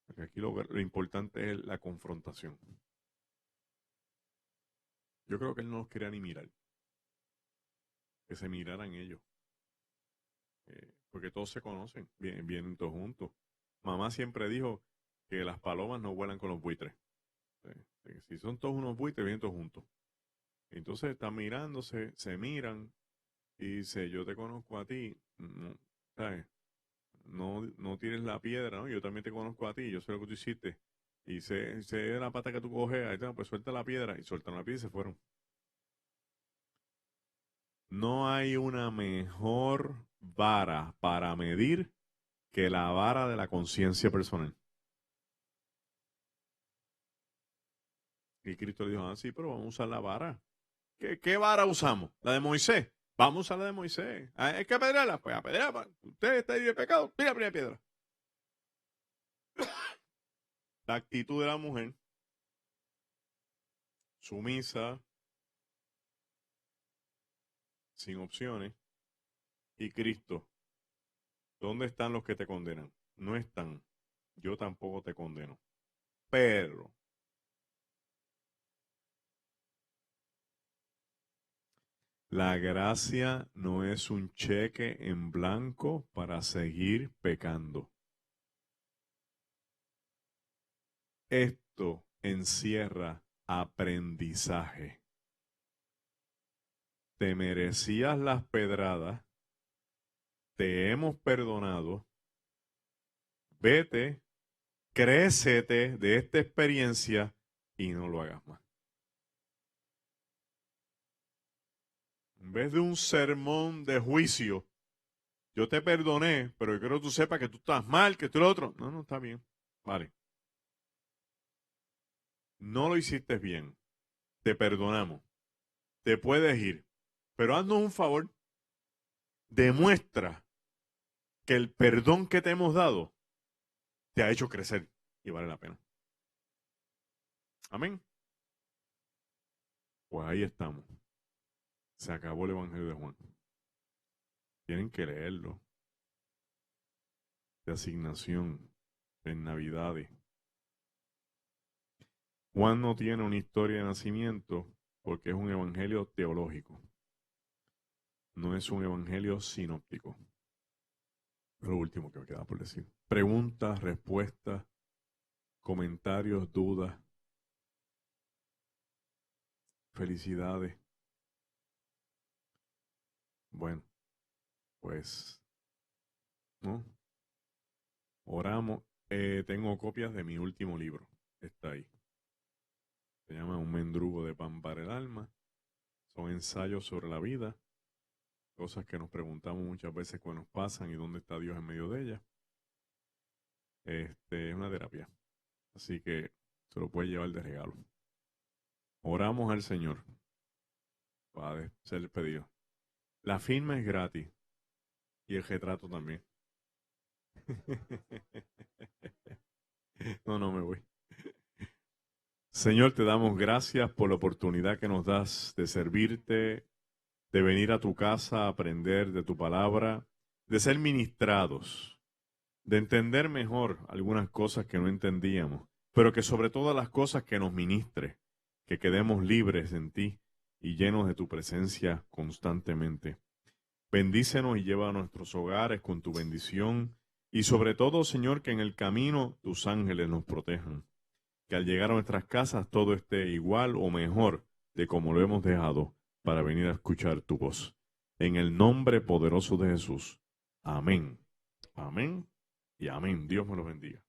Porque aquí lo importante es la confrontación. Yo creo que él no los quería ni mirar. Que se miraran ellos. Porque todos se conocen, vienen todos juntos. Mamá siempre dijo que las palomas no vuelan con los buitres. Si son todos unos buitres, vienen todos juntos. Entonces están mirándose, se miran y dice, yo te conozco a ti, no, ¿sabes? No tires la piedra, ¿no? Yo también te conozco a ti, yo sé lo que tú hiciste. Y sé la pata que tú coges, ahí está, pues suelta la piedra. Y sueltan la piedra y se fueron. No hay una mejor vara para medir que la vara de la conciencia personal. Y Cristo le dijo, sí, pero vamos a usar la vara. ¿Qué vara usamos? ¿La de Moisés? Vamos a usar la de Moisés. ¿Hay que apedrearla? Pues apedrearla. Usted está libre de pecado. Mira la primera piedra. La actitud de la mujer, sumisa, sin opciones. Y Cristo, ¿dónde están los que te condenan? No están. Yo tampoco te condeno. Pero la gracia no es un cheque en blanco para seguir pecando. Esto encierra aprendizaje. Te merecías las pedradas, te hemos perdonado, vete, crécete de esta experiencia y no lo hagas más. En vez de un sermón de juicio, yo te perdoné, pero yo quiero que tú sepas que tú estás mal, que tú lo otro. No, está bien. Vale. No lo hiciste bien. Te perdonamos. Te puedes ir. Pero haznos un favor. Demuestra que el perdón que te hemos dado te ha hecho crecer y vale la pena. Amén. Pues ahí estamos. Se acabó el Evangelio de Juan. Tienen que leerlo. De asignación. En Navidades. Juan no tiene una historia de nacimiento porque es un evangelio teológico. No es un evangelio sinóptico. Es lo último que me queda por decir. Preguntas, respuestas, comentarios, dudas. Felicidades. Bueno, pues, ¿no? Oramos. Tengo copias de mi último libro. Está ahí. Se llama Un mendrugo de pan para el alma. Son ensayos sobre la vida. Cosas que nos preguntamos muchas veces cuando nos pasan y dónde está Dios en medio de ellas. Es una terapia. Así que se lo puede llevar de regalo. Oramos al Señor para ser despedido. La firma es gratis y el retrato también. No me voy. Señor, te damos gracias por la oportunidad que nos das de servirte, de venir a tu casa a aprender de tu palabra, de ser ministrados, de entender mejor algunas cosas que no entendíamos, pero que sobre todas las cosas que nos ministre, que quedemos libres en ti y llenos de tu presencia constantemente. Bendícenos y lleva a nuestros hogares con tu bendición y sobre todo, Señor, que en el camino tus ángeles nos protejan. Que al llegar a nuestras casas todo esté igual o mejor de como lo hemos dejado para venir a escuchar tu voz. En el nombre poderoso de Jesús. Amén. Amén y amén. Dios me los bendiga.